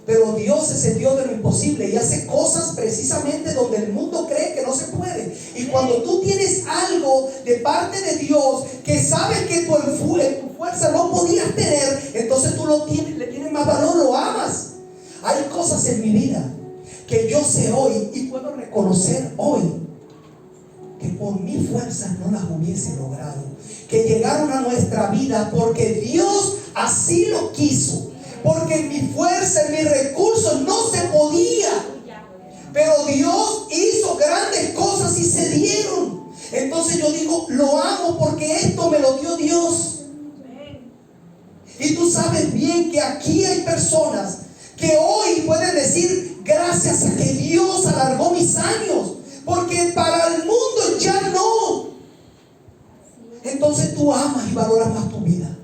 Pero Dios es el Dios de lo imposible y hace cosas precisamente donde el mundo cree que no se puede. Y cuando tú tienes algo de parte de Dios que sabes que tu fuerza no podías tener, entonces tú le tienes más valor, lo amas. Hay cosas en mi vida que yo sé hoy y puedo reconocer hoy que por mi fuerza no las hubiese logrado, que llegaron a nuestra vida porque Dios así lo quiso. Porque en mi fuerza, en mis recursos no se podía. Pero Dios hizo grandes cosas y se dieron. Entonces yo digo, lo amo porque esto me lo dio Dios. Y tú sabes bien que aquí hay personas que hoy pueden decir, gracias a que Dios alargó mis años. Porque para el mundo ya no. Entonces tú amas y valoras más tu vida.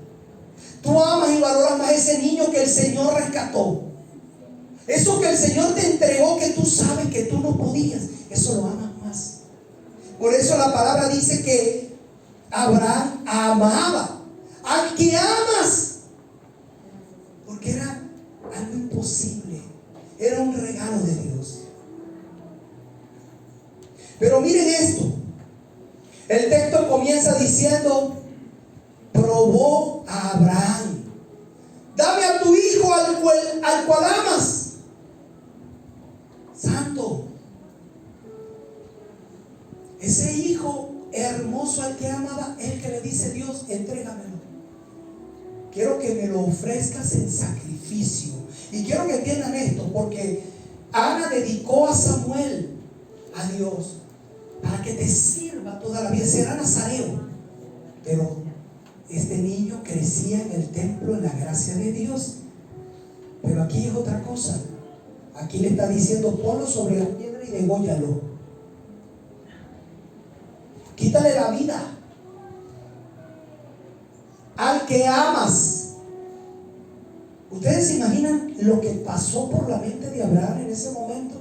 Tú amas y valoras más ese niño que el Señor rescató. Eso que el Señor te entregó, que tú sabes que tú no podías, eso lo amas más. Por eso la palabra dice que Abraham amaba al que amas, porque era algo imposible, era un regalo de Dios. Pero miren esto, el texto comienza diciendo, probó a Abraham, dame a tu hijo al cual amas. Santo, ese hijo hermoso al que amaba, el que le dice Dios, entrégamelo. Quiero que me lo ofrezcas en sacrificio. Y quiero que entiendan esto, porque Ana dedicó a Samuel a Dios para que te sirva toda la vida. Será nazareo, pero este niño crecía en el templo en la gracia de Dios. Pero aquí es otra cosa. Aquí le está diciendo, ponlo sobre la piedra y dególlalo. Quítale la vida al que amas. ¿Ustedes se imaginan lo que pasó por la mente de Abraham en ese momento?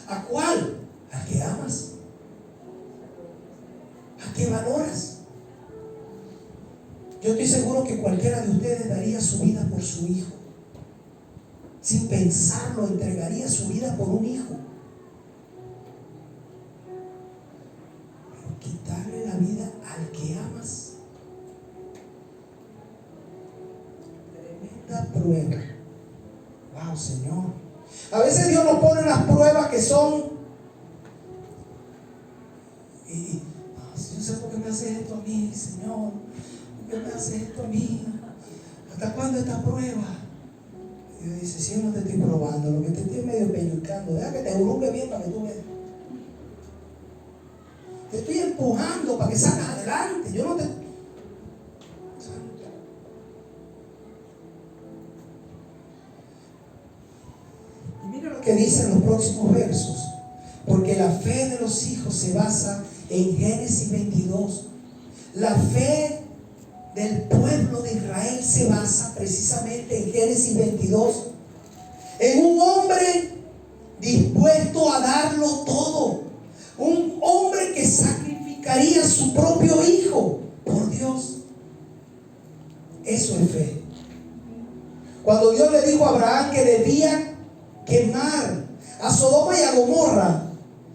¿A cuál? Al que amas, al que valoras. Yo estoy seguro que cualquiera de ustedes daría su vida por su hijo. Sin pensarlo, entregaría su vida por un hijo. Pero quitarle la vida al que amas. Tremenda prueba. Wow, Señor. A veces Dios nos pone unas pruebas que son... Yo sé por qué me haces esto a mí, Señor. ¿Por qué me haces esto a mí? ¿Hasta cuándo esta prueba? Y Dios dice, si yo no te estoy probando, lo que te estoy medio pellizcando, deja que te jurungue bien para que tú veas. empujando para que salgas adelante. Yo no te... Y mira lo que dicen los próximos versos. Porque la fe de los hijos se basa en Génesis 22. La fe del pueblo de Israel se basa precisamente en Génesis 22. En un hombre dispuesto a darlo todo. Un hombre que sacrificaría a su propio hijo por Dios. Eso es fe. Cuando Dios le dijo a Abraham que debía quemar a Sodoma y a Gomorra,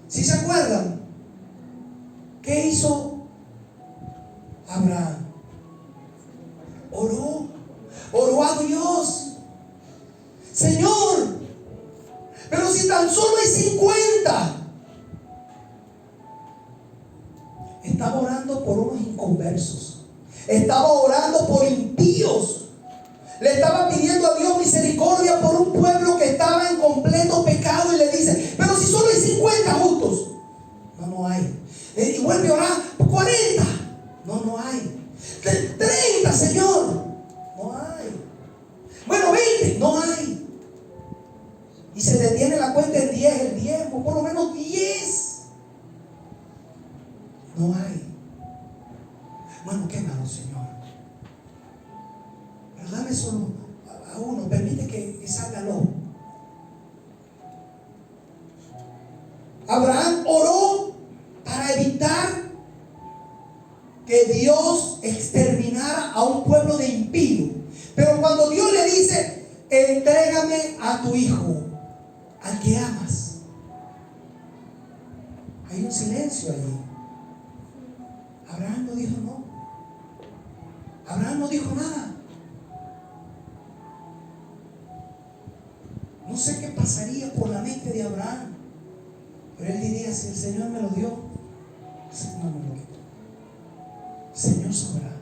¿sí se acuerdan? ¿Qué hizo Abraham? Oró a Dios. Señor, pero si tan solo hay 50. Estaba orando por unos inconversos. Estaba orando por impíos. Le estaba pidiendo a Dios misericordia por un pueblo que estaba en completo pecado. Y le dice, pero si solo hay 50 justos. No hay. Y vuelve a orar, 40. No hay. 30, Señor. No hay. Bueno, 20. No hay. Y se detiene la cuenta en 10, el diezmo, por lo menos 10. No hay. Bueno, qué malo, Señor. Pero dame solo a uno, permite que salga lo. Abraham oró para evitar que Dios exterminara a un pueblo de impíos. Pero cuando Dios le dice, entrégame a tu hijo, al que amas, hay un silencio allí. Abraham no dijo no. Abraham no dijo nada. No sé qué pasaría por la mente de Abraham, pero él diría, si el Señor me lo dio, el Señor me lo quitó. El Señor sabrá.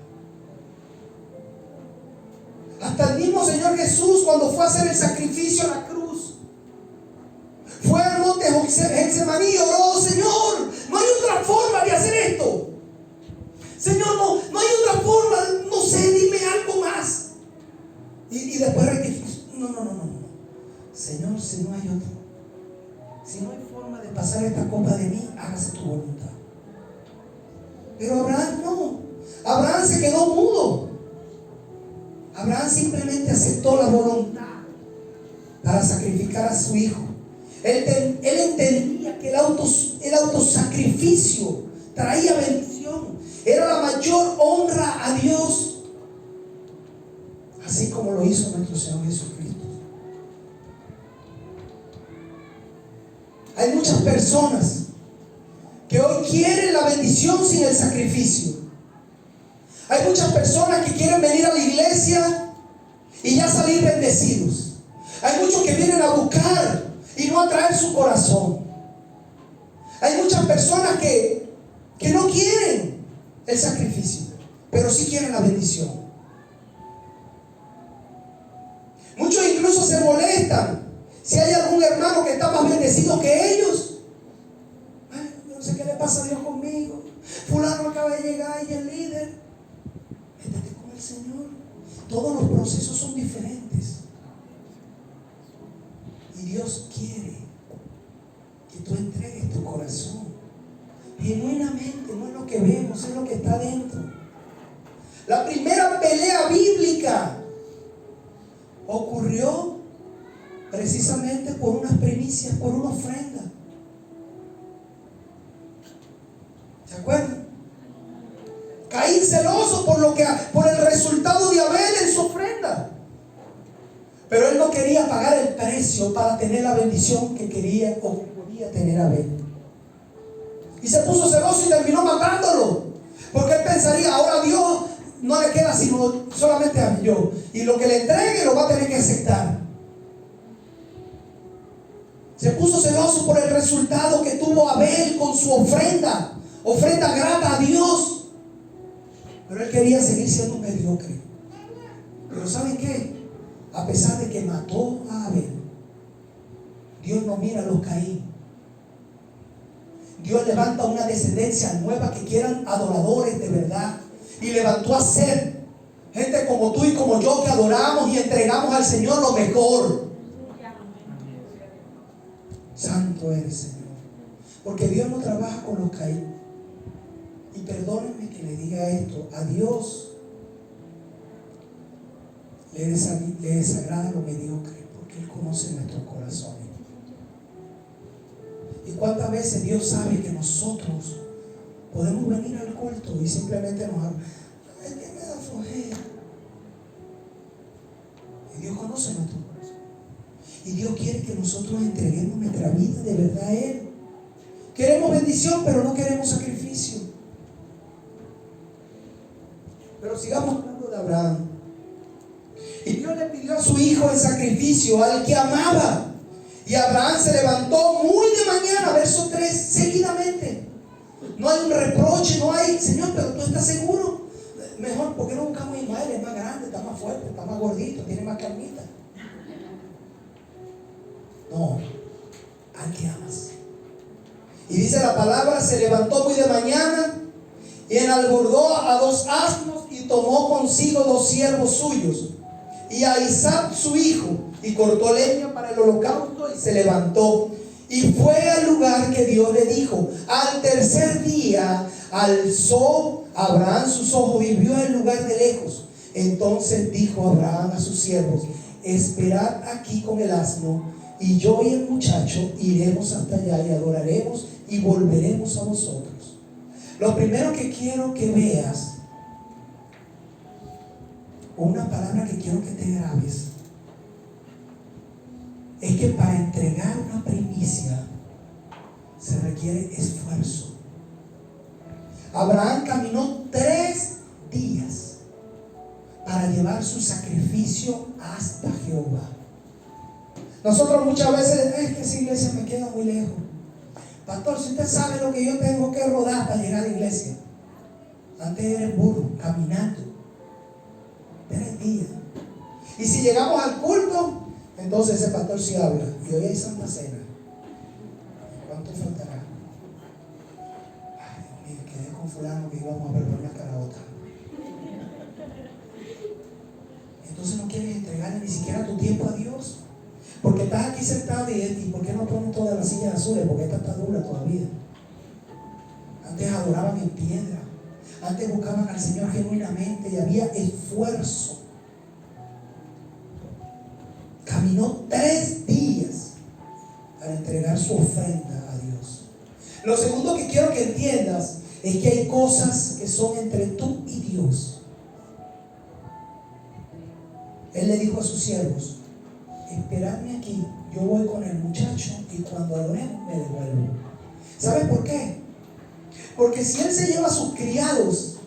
Hasta el mismo Señor Jesús, cuando fue a hacer el sacrificio a la cruz, fue al monte Getsemaní y oró, Señor, no hay otra forma de hacer esto. Señor, no hay otra forma, no sé, dime algo más. Y después no. Señor, si no hay otro, si no hay forma de pasar esta copa de mí, hágase tu voluntad. Pero Abraham no. Abraham se quedó mudo. Abraham simplemente aceptó la voluntad para sacrificar a su hijo. Él entendía que el autosacrificio traía bendición. Era la mayor honra a Dios, así como lo hizo nuestro Señor Jesucristo. Hay muchas personas que hoy quieren la bendición sin el sacrificio. Hay muchas personas que quieren venir a la iglesia y ya salir bendecidos. Hay muchos que vienen a buscar y no a traer su corazón. Hay muchas personas que no quieren el sacrificio, pero sí quieren la bendición. Muchos incluso se molestan si hay algún hermano que está más bendecido que ellos. Ay, no sé qué le pasa a Dios conmigo. Fulano acaba de llegar y el líder. Métete con el Señor. Todos los procesos son diferentes. Y Dios quiere que tú entregues tu corazón genuinamente, no es lo que vemos, es lo que está dentro. La primera pelea bíblica ocurrió precisamente por unas primicias, por una ofrenda. ¿Se acuerdan? Caín celoso por el resultado de Abel en su ofrenda. Pero él no quería pagar el precio para tener la bendición que quería o que podía tener Abel. Y se puso celoso y terminó matándolo. Porque él pensaría, ahora Dios no le queda sino solamente a yo. Y lo que le entregue lo va a tener que aceptar. Se puso celoso por el resultado que tuvo Abel con su ofrenda. Ofrenda grata a Dios. Pero él quería seguir siendo mediocre. Pero ¿saben qué? A pesar de que mató a Abel, Dios no mira a los Caín. Dios levanta una descendencia nueva que quieran adoradores de verdad. Y levantó a ser gente como tú y como yo que adoramos y entregamos al Señor lo mejor. Santo eres, Señor. Porque Dios no trabaja con los caídos. Y perdónenme que le diga esto, a Dios le desagrada lo mediocre, porque Él conoce nuestros corazones. Y cuántas veces Dios sabe que nosotros podemos venir al culto y simplemente nos habla, es que me da flojera. Y Dios conoce nuestro corazón. Y Dios quiere que nosotros entreguemos nuestra vida de verdad a Él. Queremos bendición, pero no queremos sacrificio. Pero sigamos hablando de Abraham. Y Dios le pidió a su hijo en sacrificio, al que amaba. Y Abraham se levantó muy de mañana, verso 3, seguidamente. No hay un reproche, no hay, Señor, pero tú estás seguro. Mejor, ¿por qué no buscamos a Ismael? Es más grande, está más fuerte, está más gordito, tiene más carnita. No, al que amas. Y dice la palabra, se levantó muy de mañana y enalbordó a 2 asnos y tomó consigo 2 siervos suyos y a Isaac su hijo, y cortó leña para el holocausto y se levantó y fue al lugar que Dios le dijo. Al tercer día alzó Abraham sus ojos y vio el lugar de lejos. Entonces dijo Abraham a sus siervos: esperad aquí con el asno, y yo y el muchacho iremos hasta allá y adoraremos y volveremos a vosotros. Lo primero que quiero que veas, una palabra que quiero que te grabes, es que para entregar una primicia se requiere esfuerzo. Abraham caminó 3 días para llevar su sacrificio hasta Jehová. Nosotros muchas veces, es que esa iglesia me queda muy lejos. Pastor, si usted sabe lo que yo tengo que rodar para llegar a la iglesia. Antes era en burro, caminando 3 días. Y si llegamos al culto, entonces ese pastor sí habla. Y hoy hay Santa Cena. ¿Cuánto faltará? Ay, Dios mío, quedé con fulano que íbamos a perder una caraota. Entonces no quieres entregarle ni siquiera tu tiempo a Dios. Porque estás aquí sentado y ¿por qué no ponen todas las sillas azules? Porque esta está dura todavía. Antes adoraban en piedra. Antes buscaban al Señor genuinamente y había esfuerzo. Caminó 3 días para entregar su ofrenda a Dios. Lo segundo que quiero que entiendas es que hay cosas que son entre tú y Dios. Él le dijo a sus siervos: esperadme aquí, yo voy con el muchacho y cuando adoremos me devuelvo. ¿Sabes por qué? Porque si él se lleva a sus criados,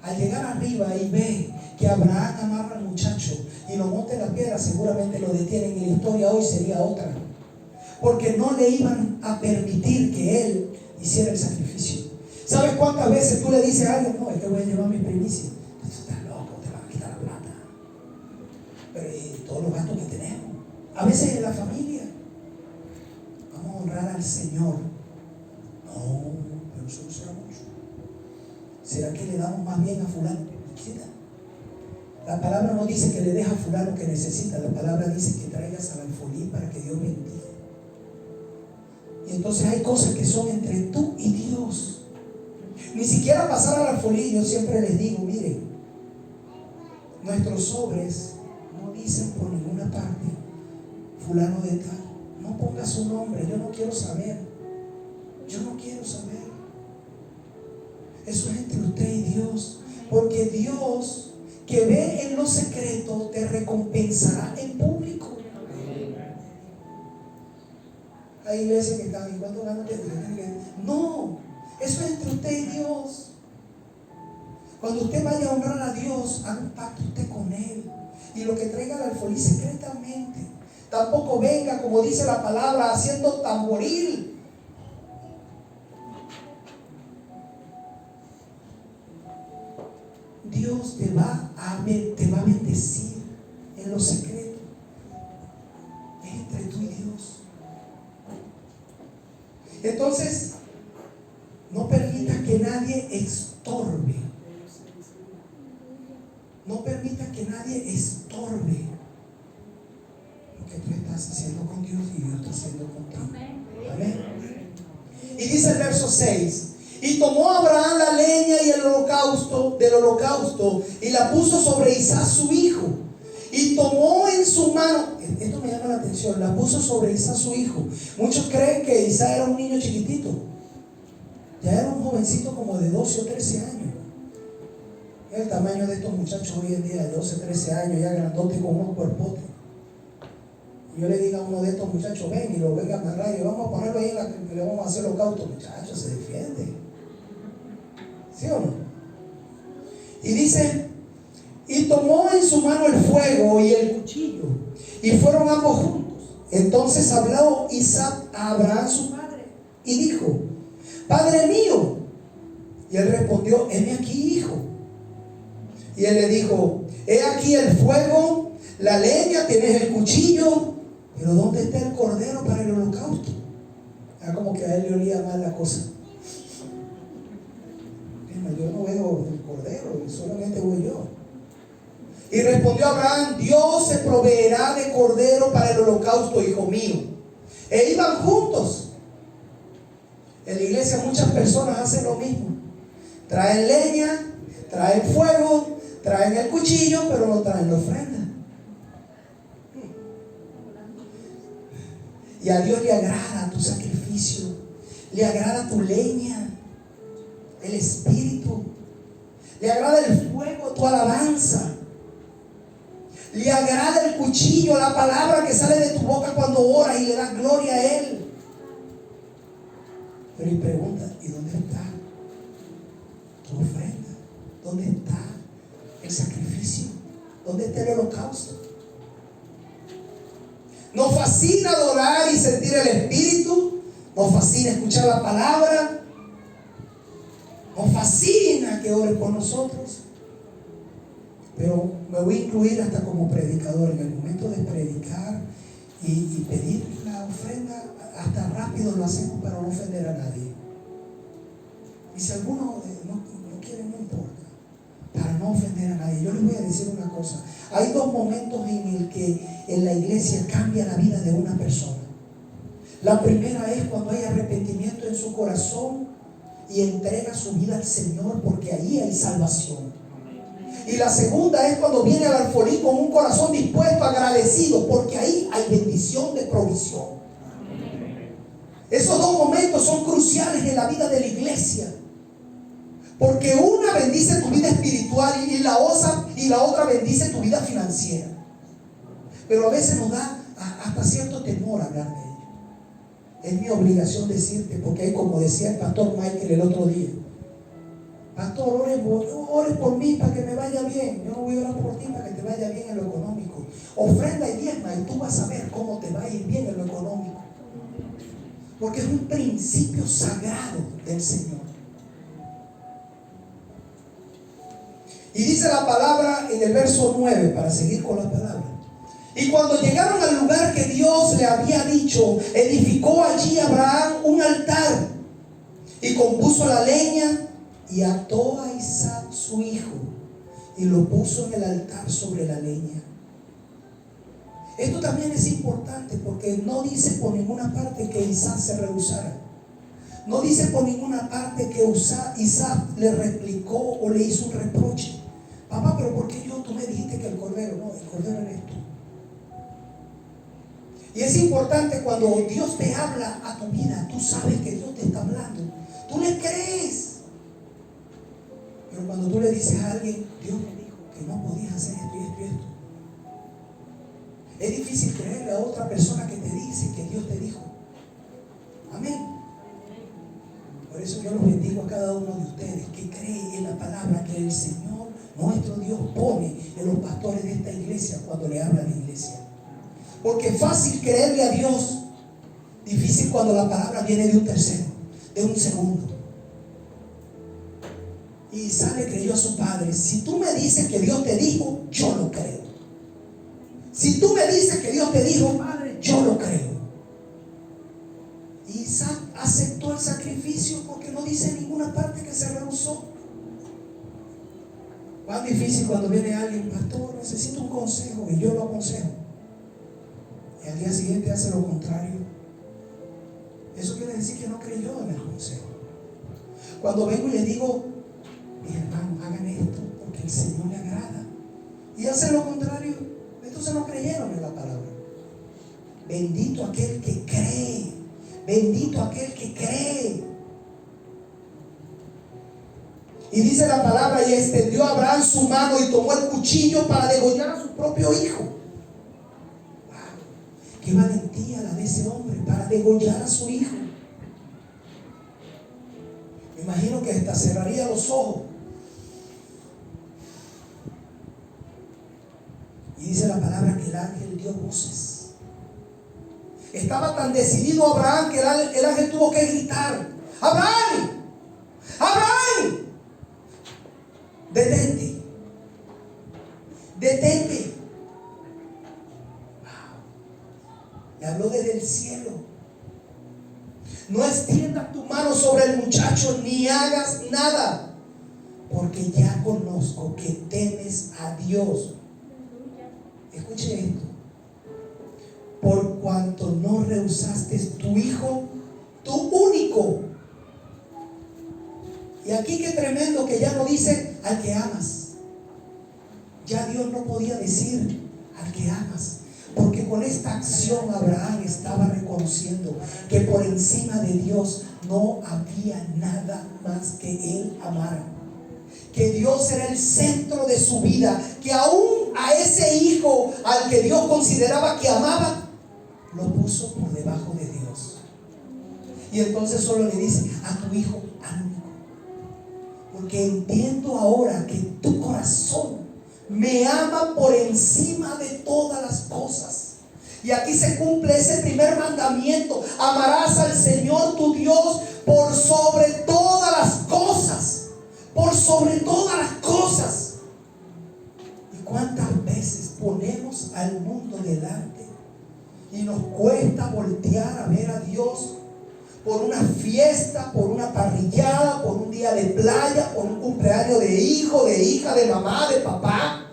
al llegar arriba y ve que Abraham amarra al muchacho y lo monta en la piedra, seguramente lo detienen y la historia hoy sería otra. Porque no le iban a permitir que él hiciera el sacrificio. ¿Sabes cuántas veces tú le dices a alguien: no, es que voy a llevar mi primicia? Tú estás loco, te van a quitar la plata. Pero y todos los gastos que tenemos. A veces en la familia, vamos a honrar al Señor. No, pero eso no será mucho. ¿Será que le damos más bien a fulano que necesita? La palabra no dice que le deja a fulano que necesita. La palabra dice que traigas al alfolí para que Dios bendiga. Y entonces hay cosas que son entre tú y Dios. Ni siquiera pasar al alfolí. Yo siempre les digo: miren, nuestros sobres no dicen por ninguna parte fulano de tal. No ponga su nombre, yo no quiero saber. Yo no quiero saber. Eso es entre usted y Dios. Porque Dios, que ve en lo secreto, te recompensará en público. Hay iglesias que están: ¿y cuánto ganan? No, eso es entre usted y Dios. Cuando usted vaya a honrar a Dios, haga un pacto usted con Él. Y lo que traiga al alfolí secretamente. Tampoco venga, como dice la palabra, haciendo tamboril. Dios te va a bendecir en lo secreto. Es entre tú y Dios. Entonces, no permita que nadie estorbe. No permita que nadie estorbe lo que tú estás haciendo con Dios y Dios está haciendo contigo. Amén. Y dice el verso 6: y tomó Abraham la leña y el holocausto y la puso sobre Isaac su hijo. Y tomó en su mano, esto me llama la atención, la puso sobre Isaac su hijo. Muchos creen que Isaac era un niño chiquitito. Ya era un jovencito como de 12 o 13 años. El tamaño de estos muchachos hoy en día, de 12, 13 años, ya grandote con unos cuerpotes. Yo le diga a uno de estos muchachos, ven, y lo venga a amarrar y vamos a ponerlo ahí y le vamos a hacer holocausto. Muchachos, se defiende. ¿Sí o no? Y dice, y tomó en su mano el fuego y el cuchillo, y fueron ambos juntos. Entonces habló Isaac a Abraham su padre y dijo: Padre mío. Y él respondió: heme aquí, hijo. Y él le dijo: he aquí el fuego, la leña, tienes el cuchillo, pero ¿dónde está el cordero para el holocausto? Era como que a él le olía mal la cosa. Yo no veo el cordero, solamente voy yo. Y respondió Abraham: Dios se proveerá de cordero para el holocausto, hijo mío. E iban juntos. En la iglesia muchas personas hacen lo mismo. Traen leña, traen fuego, traen el cuchillo, pero no traen la ofrenda. Y a Dios le agrada tu sacrificio, le agrada tu leña, el espíritu, le agrada el fuego, tu alabanza, le agrada el cuchillo, la palabra que sale de tu boca cuando oras y le das gloria a Él. Pero y pregunta: ¿y dónde está tu ofrenda? ¿Dónde está el sacrificio? ¿Dónde está el holocausto? Nos fascina adorar y sentir el espíritu, nos fascina escuchar la palabra, nos fascina que ore por nosotros. Pero me voy a incluir hasta como predicador. En el momento de predicar y pedir la ofrenda, hasta rápido lo hacemos para no ofender a nadie. Y si alguno no quiere, no importa, para no ofender a nadie. Yo les voy a decir una cosa: hay dos momentos en el que en la iglesia cambia la vida de una persona. La primera es cuando hay arrepentimiento en su corazón y entrega su vida al Señor, porque ahí hay salvación. Y la segunda es cuando viene al alfolí con un corazón dispuesto, agradecido, porque ahí hay bendición de provisión. Esos dos momentos son cruciales en la vida de la iglesia, porque una bendice tu vida espiritual y la otra bendice tu vida financiera. Pero a veces nos da hasta cierto temor hablar de ello. Es mi obligación decirte, porque hay, como decía el pastor Michael el otro día: pastor, ore por mí para que me vaya bien. Yo no voy a orar por ti para que te vaya bien en lo económico. Ofrenda y diezma y tú vas a ver cómo te va a ir bien en lo económico, porque es un principio sagrado del Señor. Y dice la palabra en el verso 9, para seguir con la palabra: y cuando llegaron al lugar que Dios le había dicho, edificó allí Abraham un altar y compuso la leña y ató a Isaac su hijo y lo puso en el altar sobre la leña. Esto también es importante, porque no dice por ninguna parte que Isaac se rehusara. No dice por ninguna parte que Isaac le replicó o le hizo un reproche: papá, pero ¿por qué tú me dijiste que el cordero? No, el cordero eres tú. Y es importante cuando Dios te habla a tu vida, tú sabes que Dios te está hablando, tú le crees. Pero cuando tú le dices a alguien: Dios me dijo que no podías hacer esto y esto y esto, es difícil creerle a otra persona que te dice que Dios te dijo. Amén. Por eso yo los bendigo a cada uno de ustedes que creen en la palabra que el Señor, nuestro Dios, pone en los pastores de esta iglesia cuando le habla a la iglesia. Porque es fácil creerle a Dios, difícil cuando la palabra viene de un tercero, de un segundo. Y Isaac le creyó a su padre: si tú me dices que Dios te dijo, yo lo creo. Si tú me dices que Dios te dijo, padre, yo lo creo. Y Isaac hace porque no dice en ninguna parte que se rehusó. Cuán difícil cuando viene alguien, pastor, necesito un consejo, y yo lo aconsejo, y al día siguiente hace lo contrario. Eso quiere decir que no creyó en el consejo. Cuando vengo y le digo, mis hermanos, hagan esto porque el Señor le agrada, y hace lo contrario, entonces no creyeron en la palabra. Bendito aquel que cree, bendito aquel que cree. Y dice la palabra, y extendió a Abraham su mano y tomó el cuchillo para degollar a su propio hijo. Wow, qué valentía la de ese hombre para degollar a su hijo. Me imagino que hasta cerraría los ojos. Y dice la palabra que el ángel dio voces. Estaba tan decidido Abraham que el ángel tuvo que gritar: ¡Abraham! ¡Abraham! Detente. Detente. Wow. Le habló desde el cielo. No extiendas tu mano sobre el muchacho ni hagas nada, porque ya conozco que temes a Dios. Escuche esto. Por cuanto no rehusaste tu hijo, tu único. Y aquí qué tremendo que ya no dice al que amas. Ya Dios no podía decir al que amas, porque con esta acción Abraham estaba reconociendo que por encima de Dios no había nada más que él amara, que Dios era el centro de su vida, que aún a ese hijo al que Dios consideraba que amaba, lo puso por debajo de Dios. Y entonces solo le dice: a tu hijo, al único, porque entiendo ahora que tu corazón me ama por encima de todas las cosas. Y aquí se cumple ese primer mandamiento: amarás al Señor tu Dios por sobre todas las cosas, por sobre todas las cosas. ¿Y cuántas veces ponemos al mundo delante y nos cuesta voltear a ver a Dios por una fiesta, por una parrillada, por un día de playa, por un cumpleaños de hijo, de hija, de mamá, de papá?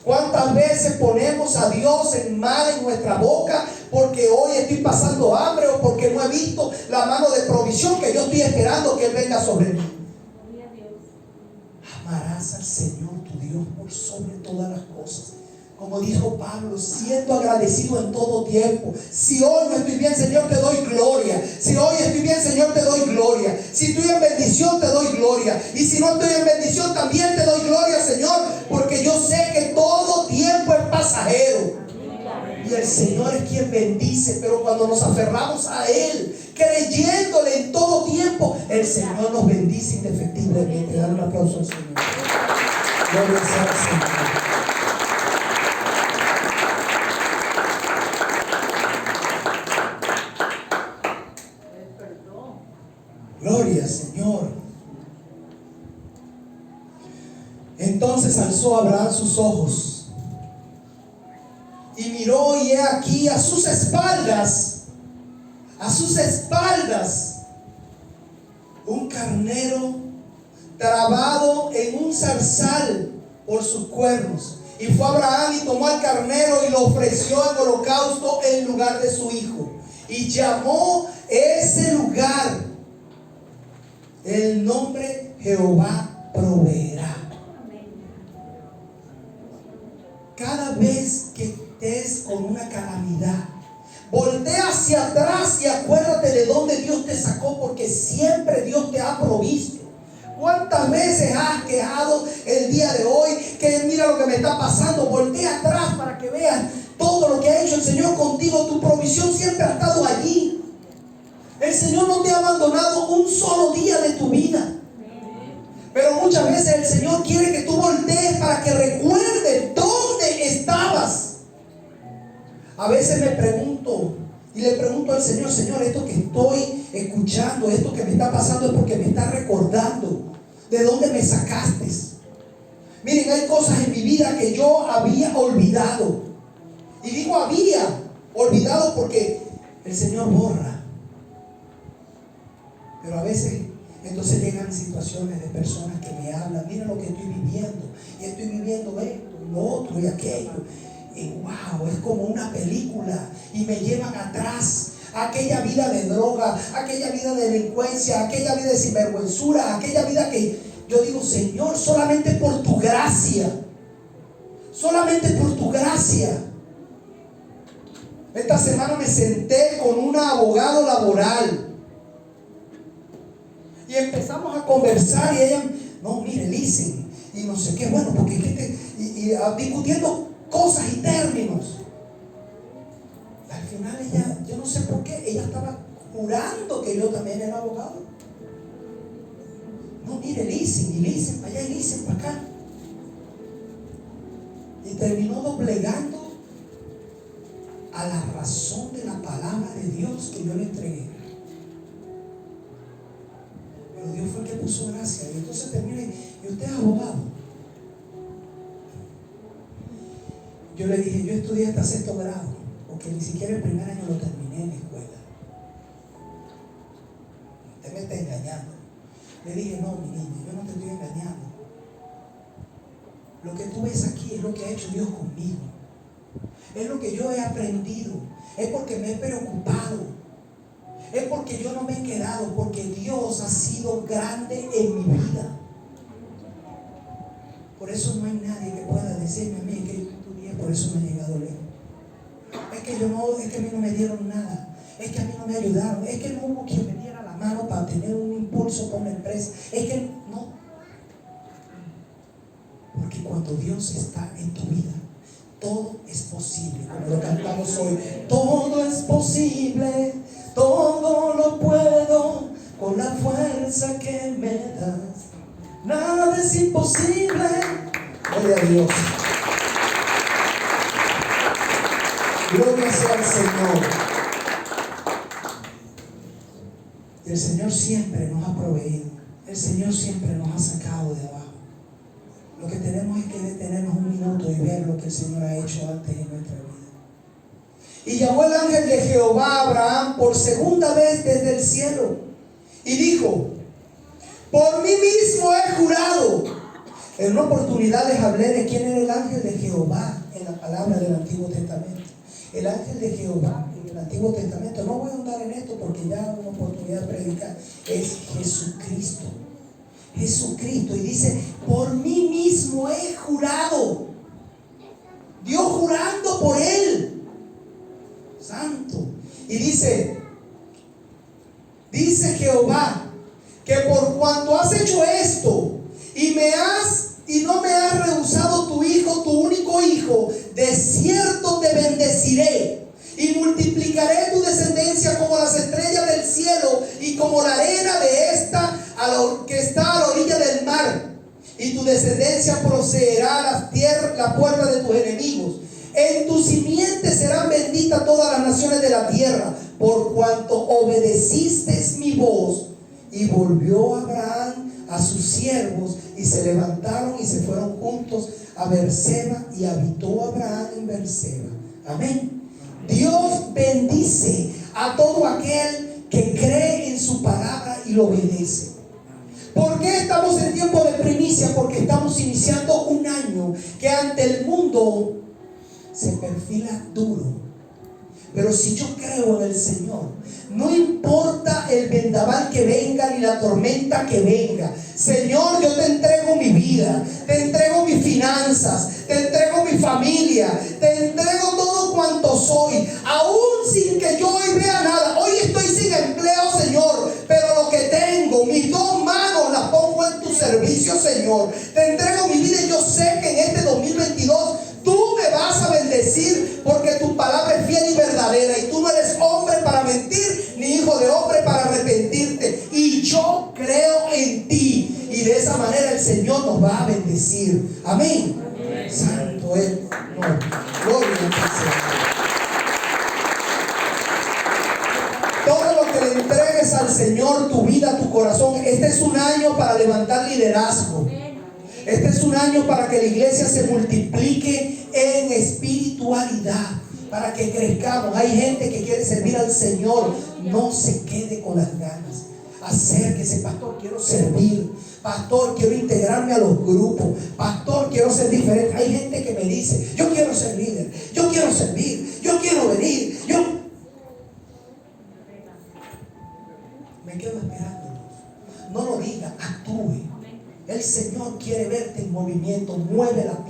¿Cuántas veces ponemos a Dios en mal en nuestra boca porque hoy estoy pasando hambre o porque no he visto la mano de provisión que yo estoy esperando que Él venga sobre mí? Amarás al Señor tu Dios por sobre todas las cosas. Como dijo Pablo, siendo agradecido en todo tiempo. Si hoy no estoy bien, Señor, te doy gloria. Si hoy estoy bien, Señor, te doy gloria. Si estoy en bendición, te doy gloria. Y si no estoy en bendición, también te doy gloria, Señor, porque yo sé que todo tiempo es pasajero. Y el Señor es quien bendice. Pero cuando nos aferramos a Él, creyéndole en todo tiempo, el Señor nos bendice indefectiblemente. Dale un aplauso al Señor. Gloria sea al Señor. Gloria, Señor. Entonces alzó Abraham sus ojos y miró, y he aquí a sus espaldas, un carnero trabado en un zarzal por sus cuernos. Y fue Abraham y tomó al carnero y lo ofreció en holocausto en lugar de su hijo. Y llamó ese lugar el nombre Jehová proveerá. Cada vez que estés con una calamidad, voltea hacia atrás y acuérdate de dónde Dios te sacó, porque siempre Dios te ha provisto. ¿Cuántas veces has quejado el día de hoy que mira lo que me está pasando? Voltea atrás para que veas todo lo que ha hecho el Señor contigo. Tu provisión siempre ha estado allí. El Señor no te ha abandonado un solo día de tu vida. Pero muchas veces el Señor quiere que tú voltees para que recuerdes dónde estabas. A veces me pregunto y le pregunto al Señor: Señor, esto que estoy escuchando, esto que me está pasando, es porque me está recordando de dónde me sacaste. Miren, hay cosas en mi vida que yo había olvidado. Y digo había olvidado porque el Señor borra. Pero a veces Entonces llegan situaciones de personas que me hablan, mira lo que estoy viviendo, y estoy viviendo esto, y lo otro, y aquello. Y wow, es como una película, y me llevan atrás a aquella vida de droga, aquella vida de delincuencia, aquella vida de sinvergüenzura, aquella vida que yo digo, Señor, solamente por tu gracia, solamente por tu gracia. Esta semana me senté con una abogado laboral y empezamos a conversar, y ella, no, mire, listen, y no sé qué, bueno, porque discutiendo cosas y términos. Y al final ella, yo no sé por qué, ella estaba jurando que yo también era abogado. No, mire, listen para allá y listen para acá. Y terminó doblegando a la razón de la palabra de Dios que yo le entregué. Pero Dios fue el que puso gracia. Y entonces termina, y usted es abogado. Yo le dije, yo estudié hasta 6º grado, porque ni siquiera el primer año lo terminé en la escuela. Usted me está engañando. Le dije, no, mi niña, yo no te estoy engañando. Lo que tú ves aquí es lo que ha hecho Dios conmigo. Es lo que yo he aprendido. Es porque me he preocupado. Es porque yo no me he quedado. Porque Dios ha sido grande en mi vida. Por eso no hay nadie que pueda decirme a mí que yo estudié, por eso me he llegado lejos. Es que a mí no me dieron nada. Es que a mí no me ayudaron. Es que no hubo quien me diera la mano para tener un impulso con la empresa. Es que no. Porque cuando Dios está en tu vida, todo es posible, como lo cantamos hoy. Todo es posible, todo lo puedo con la fuerza que me das. Nada es imposible. Gloria a Dios. Gloria sea al Señor. Y el Señor siempre nos ha proveído. El Señor siempre nos ha sacado de abajo. Lo que tenemos es que detenernos un minuto y ver lo que el Señor ha hecho antes en nuestra vida. Y llamó el ángel de Jehová a Abraham por segunda vez desde el cielo y dijo: por mí mismo he jurado. En una oportunidad les hablé de quién era el ángel de Jehová en la palabra del Antiguo Testamento. El ángel de Jehová en el Antiguo Testamento, no voy a andar en esto porque ya una oportunidad de predicar, es Jesucristo. Jesucristo, y dice, por mí mismo he jurado. Dios jurando por él. Santo. Y dice Jehová, que por cuanto has hecho esto y no me has rehusado tu hijo, tu único hijo, de cierto te bendeciré y multiplicaré tu descendencia como las estrellas del cielo y como la arena de esta que está a la orilla del mar, y tu descendencia poseerá la puerta de tus enemigos. En tu simiente serán benditas todas las naciones de la tierra, por cuanto obedeciste mi voz. Y volvió Abraham a sus siervos, y se levantaron y se fueron juntos a Berseba, y habitó Abraham en Berseba. Amén. Dios bendice a todo aquel que cree en su palabra y lo obedece. ¿Por qué estamos en tiempo de primicia? Porque estamos iniciando un año que ante el mundo se perfila duro. Pero si yo creo en el Señor, no importa el vendaval que venga ni la tormenta que venga. Señor, yo te entrego mi vida, te entrego mis finanzas, te entrego mi familia, te entrego todo cuanto soy, aún sin que yo hoy vea nada. Hoy estoy sin empleo, Señor, pero lo que tengo, mis 2 manos las pongo en tu servicio, Señor. Te entrego mi vida y yo sé que en este 2022 tú me vas a bendecir, porque tu palabra es fiel y verdadera, y tú no eres hombre para mentir, ni hijo de hombre para arrepentirte. Y yo creo en ti, y de esa manera el Señor nos va a bendecir. Amén. Amén. Santo es. No, gloria al Señor. Todo lo que le entregues al Señor, tu vida, tu corazón, este es un año para levantar liderazgo. Este es un año para que la iglesia se multiplique en espiritualidad, para que crezcamos. Hay gente que quiere servir al Señor, no se quede con las ganas. Acérquese, pastor, quiero servir. Pastor, quiero integrarme a los grupos. Pastor, quiero ser diferente. Hay gente que me dice, yo quiero ser líder, yo quiero servir, yo quiero venir, me quedo esperándolos. No lo diga, actúe. El Señor quiere verte en movimiento. Mueve la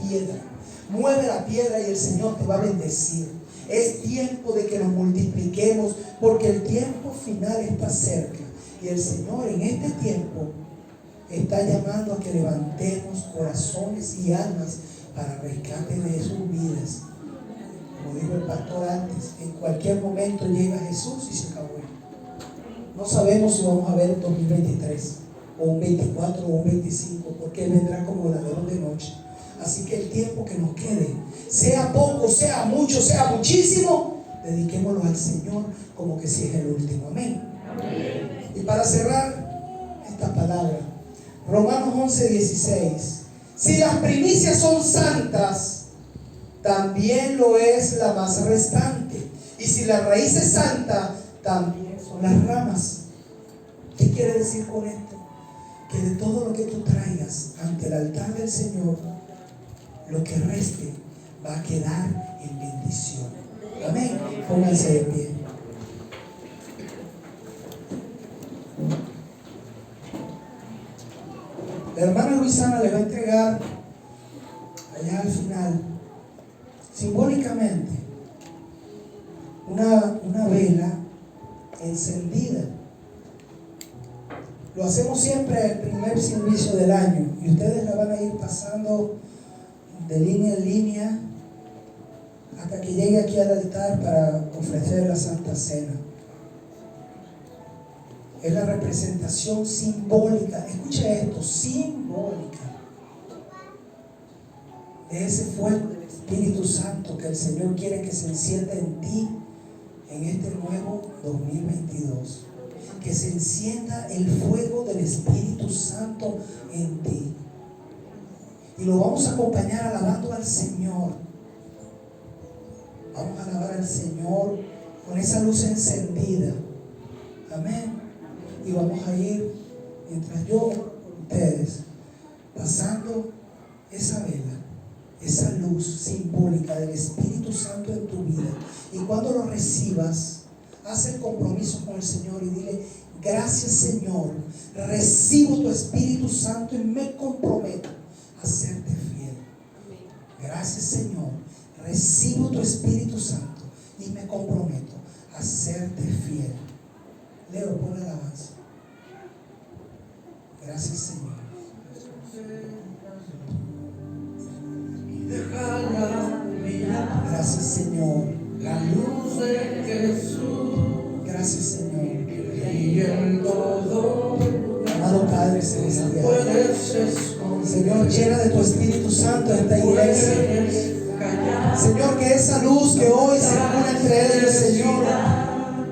piedra y el Señor te va a bendecir. Es tiempo de que nos multipliquemos, porque el tiempo final está cerca. Y el Señor en este tiempo está llamando a que levantemos corazones y almas para rescate de sus vidas. Como dijo el pastor antes, en cualquier momento llega Jesús y se acabó. No sabemos si vamos a ver el 2023 o un 24 o un 25, porque Él vendrá como ladrón de noche. Así que el tiempo que nos quede, sea poco, sea mucho, sea muchísimo, dediquémoslo al Señor como que si es el último. Amén. Amén. Y para cerrar esta palabra, Romanos 11:16. Si las primicias son santas, también lo es la más restante. Y si la raíz es santa, también son las ramas. ¿Qué quiere decir con esto? Que de todo lo que tú traigas ante el altar del Señor, lo que reste va a quedar en bendición. Amén. Pónganse de pie. La hermana Luisana le va a entregar allá al final, simbólicamente, una vela encendida. Lo hacemos siempre el primer servicio del año y ustedes la van a ir pasando de línea en línea hasta que llegue aquí al altar para ofrecer la Santa Cena. Es la representación simbólica, escucha esto, simbólica de ese fuego del Espíritu Santo que el Señor quiere que se encienda en ti en este nuevo 2022. Que se encienda el fuego del Espíritu Santo en ti. Y lo vamos a acompañar alabando al Señor. Vamos a alabar al Señor con esa luz encendida. Amén. Y vamos a ir, mientras yo oro por ustedes, pasando esa vela, esa luz simbólica del Espíritu Santo en tu vida. Y cuando lo recibas, haz el compromiso con el Señor y dile: gracias, Señor, recibo tu Espíritu Santo y me comprometo a serte fiel. Gracias, Señor, recibo tu Espíritu Santo y me comprometo a serte fiel. Leo, pon la alabanza. Gracias, Señor. Gracias, Señor. La luz de Jesús. Gracias, Señor. Y en todo Amado Padre Celestial, puedes esconder. Señor, llena de tu Espíritu Santo esta iglesia. Señor, que esa luz que hoy circula entre ellos, Señor,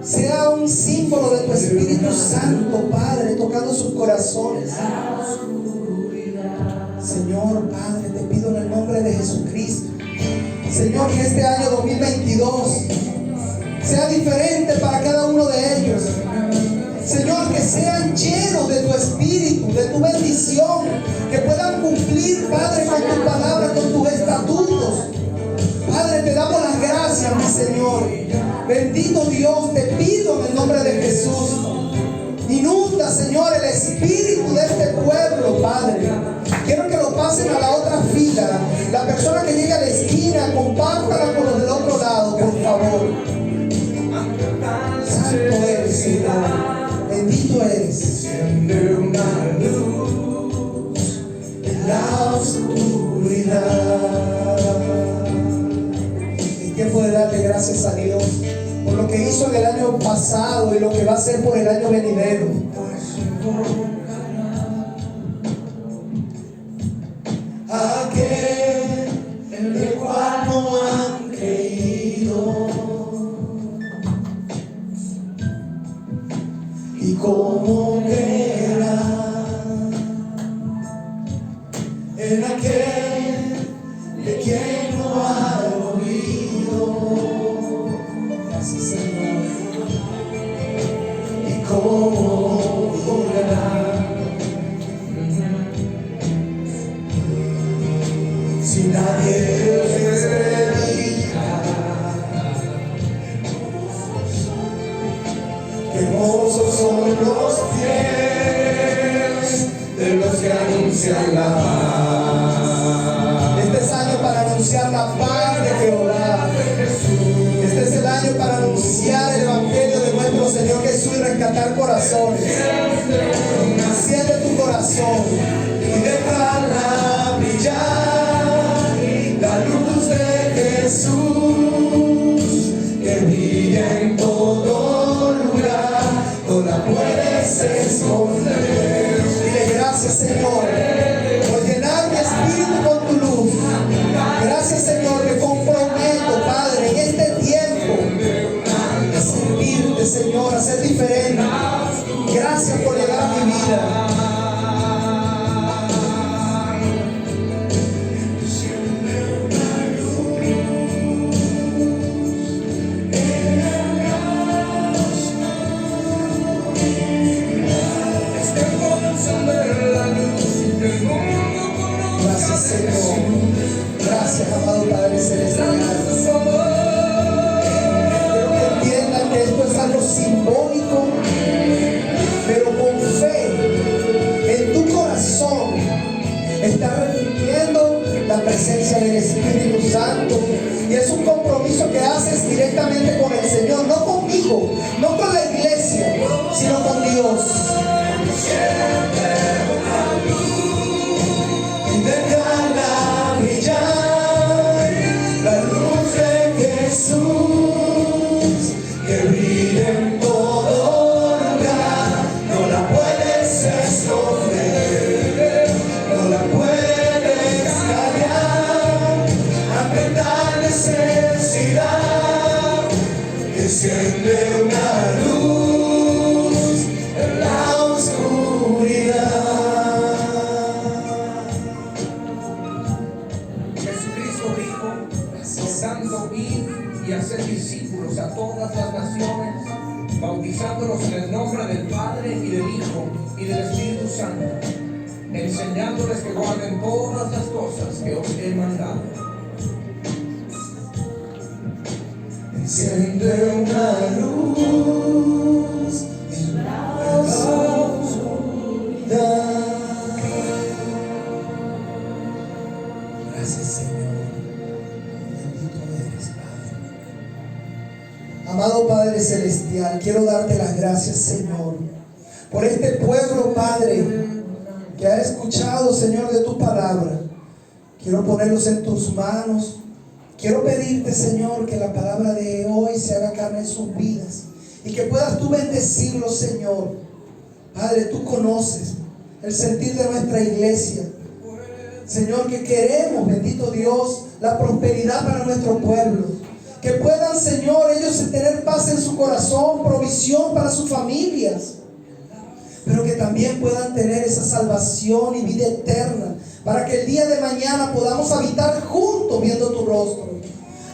sea un símbolo de tu Espíritu Santo, Padre, tocando sus corazones. Señor, Padre, te pido en el nombre de Jesucristo, Señor, que este año 2022 sea diferente para cada uno de ellos. Señor, que sean llenos de tu Espíritu, de tu bendición, que puedan cumplir, Padre, con tu palabra, con tus estatutos. Padre, te damos las gracias, mi Señor. Bendito Dios, te pido en el nombre de Jesús, inunda, Señor, el espíritu de este pueblo, Padre. Quiero que lo pasen a la otra fila. La persona que llegue a la esquina, compártala con los del otro lado, por favor. Santo eres, Señor. Bendito eres. Enciende una luz en la oscuridad. Es tiempo de darle gracias a Dios por lo que hizo en el año pasado y lo que va a hacer por el año venidero. Aquel en el cual no han creído, y cómo creerán en aquel de quien no ha oído. Gracias, Señor. Y cómo lugar. Si nadie predica, qué hermosos son los pies de los que anuncian la paz. Este es año para anunciar la paz de Jehová. Este es el año para anunciar el evangelio de nuestro Señor Jesús y rescatar corazones. Enciende tu corazón Y déjala brillar la luz de Jesús, que brilla en todo lugar, no la puedes esconder. Dile gracias, Señor, por llenar mi espíritu con tu luz. Gracias, Señor, me comprometo, Padre, en este tiempo a servirte, Señor, a ser diferente. Gracias por llegar a mi vida. Gracias, Señor. Gracias, amado Padre Celestial. Quiero que entiendan que esto es algo simbólico, pero con fe en tu corazón está refiriendo la presencia del Espíritu Santo. Y es un compromiso que haces directamente con el Señor, no conmigo, no con la iglesia, sino con Dios. Déjala brillar la luz de Jesús, que brilla en todo lugar, no la puedes esconder, no la puedes callar ante tal necesidad, que enciende una luz en la oscuridad. Jesucristo dijo, por tanto, id y hacer discípulos a todas las naciones, bautizándolos en el nombre del Padre y del Hijo y del Espíritu Santo, enseñándoles que guarden todas las cosas que os he mandado. Enciende una luz en la oscuridad. Gracias, Señor. Bendito eres, Padre. Amado Padre Celestial, quiero darte las gracias, Señor, por este pueblo, Padre, que ha escuchado, Señor, de tu palabra. Quiero ponerlos en tus manos. Quiero pedirte, Señor, que la palabra de hoy se haga carne en sus vidas y que puedas tú bendecirlos, Señor. Padre, tú conoces el sentir de nuestra iglesia. Señor, que queremos, bendito Dios, la prosperidad para nuestro pueblo. Que puedan, Señor, ellos tener paz en su corazón, provisión para sus familias. Pero que también puedan tener esa salvación y vida eterna, para que el día de mañana podamos habitar juntos viendo tu rostro.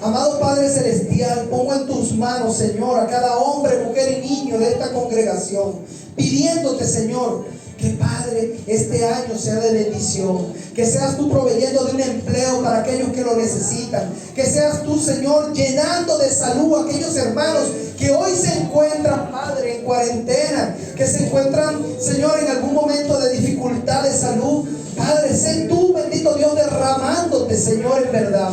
Amado Padre Celestial, pongo en tus manos, Señor, a cada hombre, mujer y niño de esta congregación, pidiéndote, Señor, que Padre, este año sea de bendición, que seas tú proveyendo de un empleo para aquellos que lo necesitan, que seas tú, Señor, llenando de salud a aquellos hermanos que hoy se encuentran, Padre, en cuarentena, que se encuentran, Señor, en algún momento de dificultad de salud. Padre, sé tú, bendito Dios, derramándote, Señor, en verdad.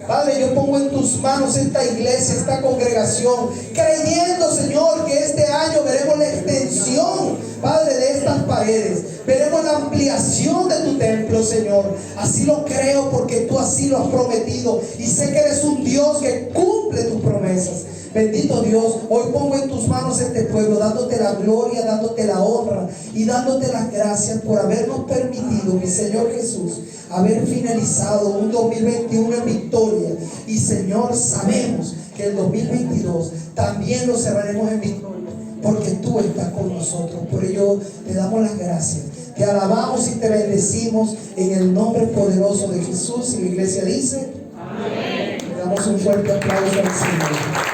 Padre, yo pongo en tus manos esta iglesia, esta congregación, creyendo, Señor, que este año veremos la extensión, Padre, de estas paredes. Veremos la ampliación de tu templo, Señor. Así lo creo porque tú así lo has prometido. Y sé que eres un Dios que cumple tus promesas. Bendito Dios, hoy pongo en tus manos este pueblo, dándote la gloria, dándote la honra y dándote las gracias por habernos permitido, mi Señor Jesús, haber finalizado un 2021 en victoria. Y Señor, sabemos que el 2022 también lo cerraremos en victoria, porque tú estás con nosotros. Por ello te damos las gracias, te alabamos y te bendecimos en el nombre poderoso de Jesús. Y la iglesia dice amén. Le damos un fuerte aplauso al Señor.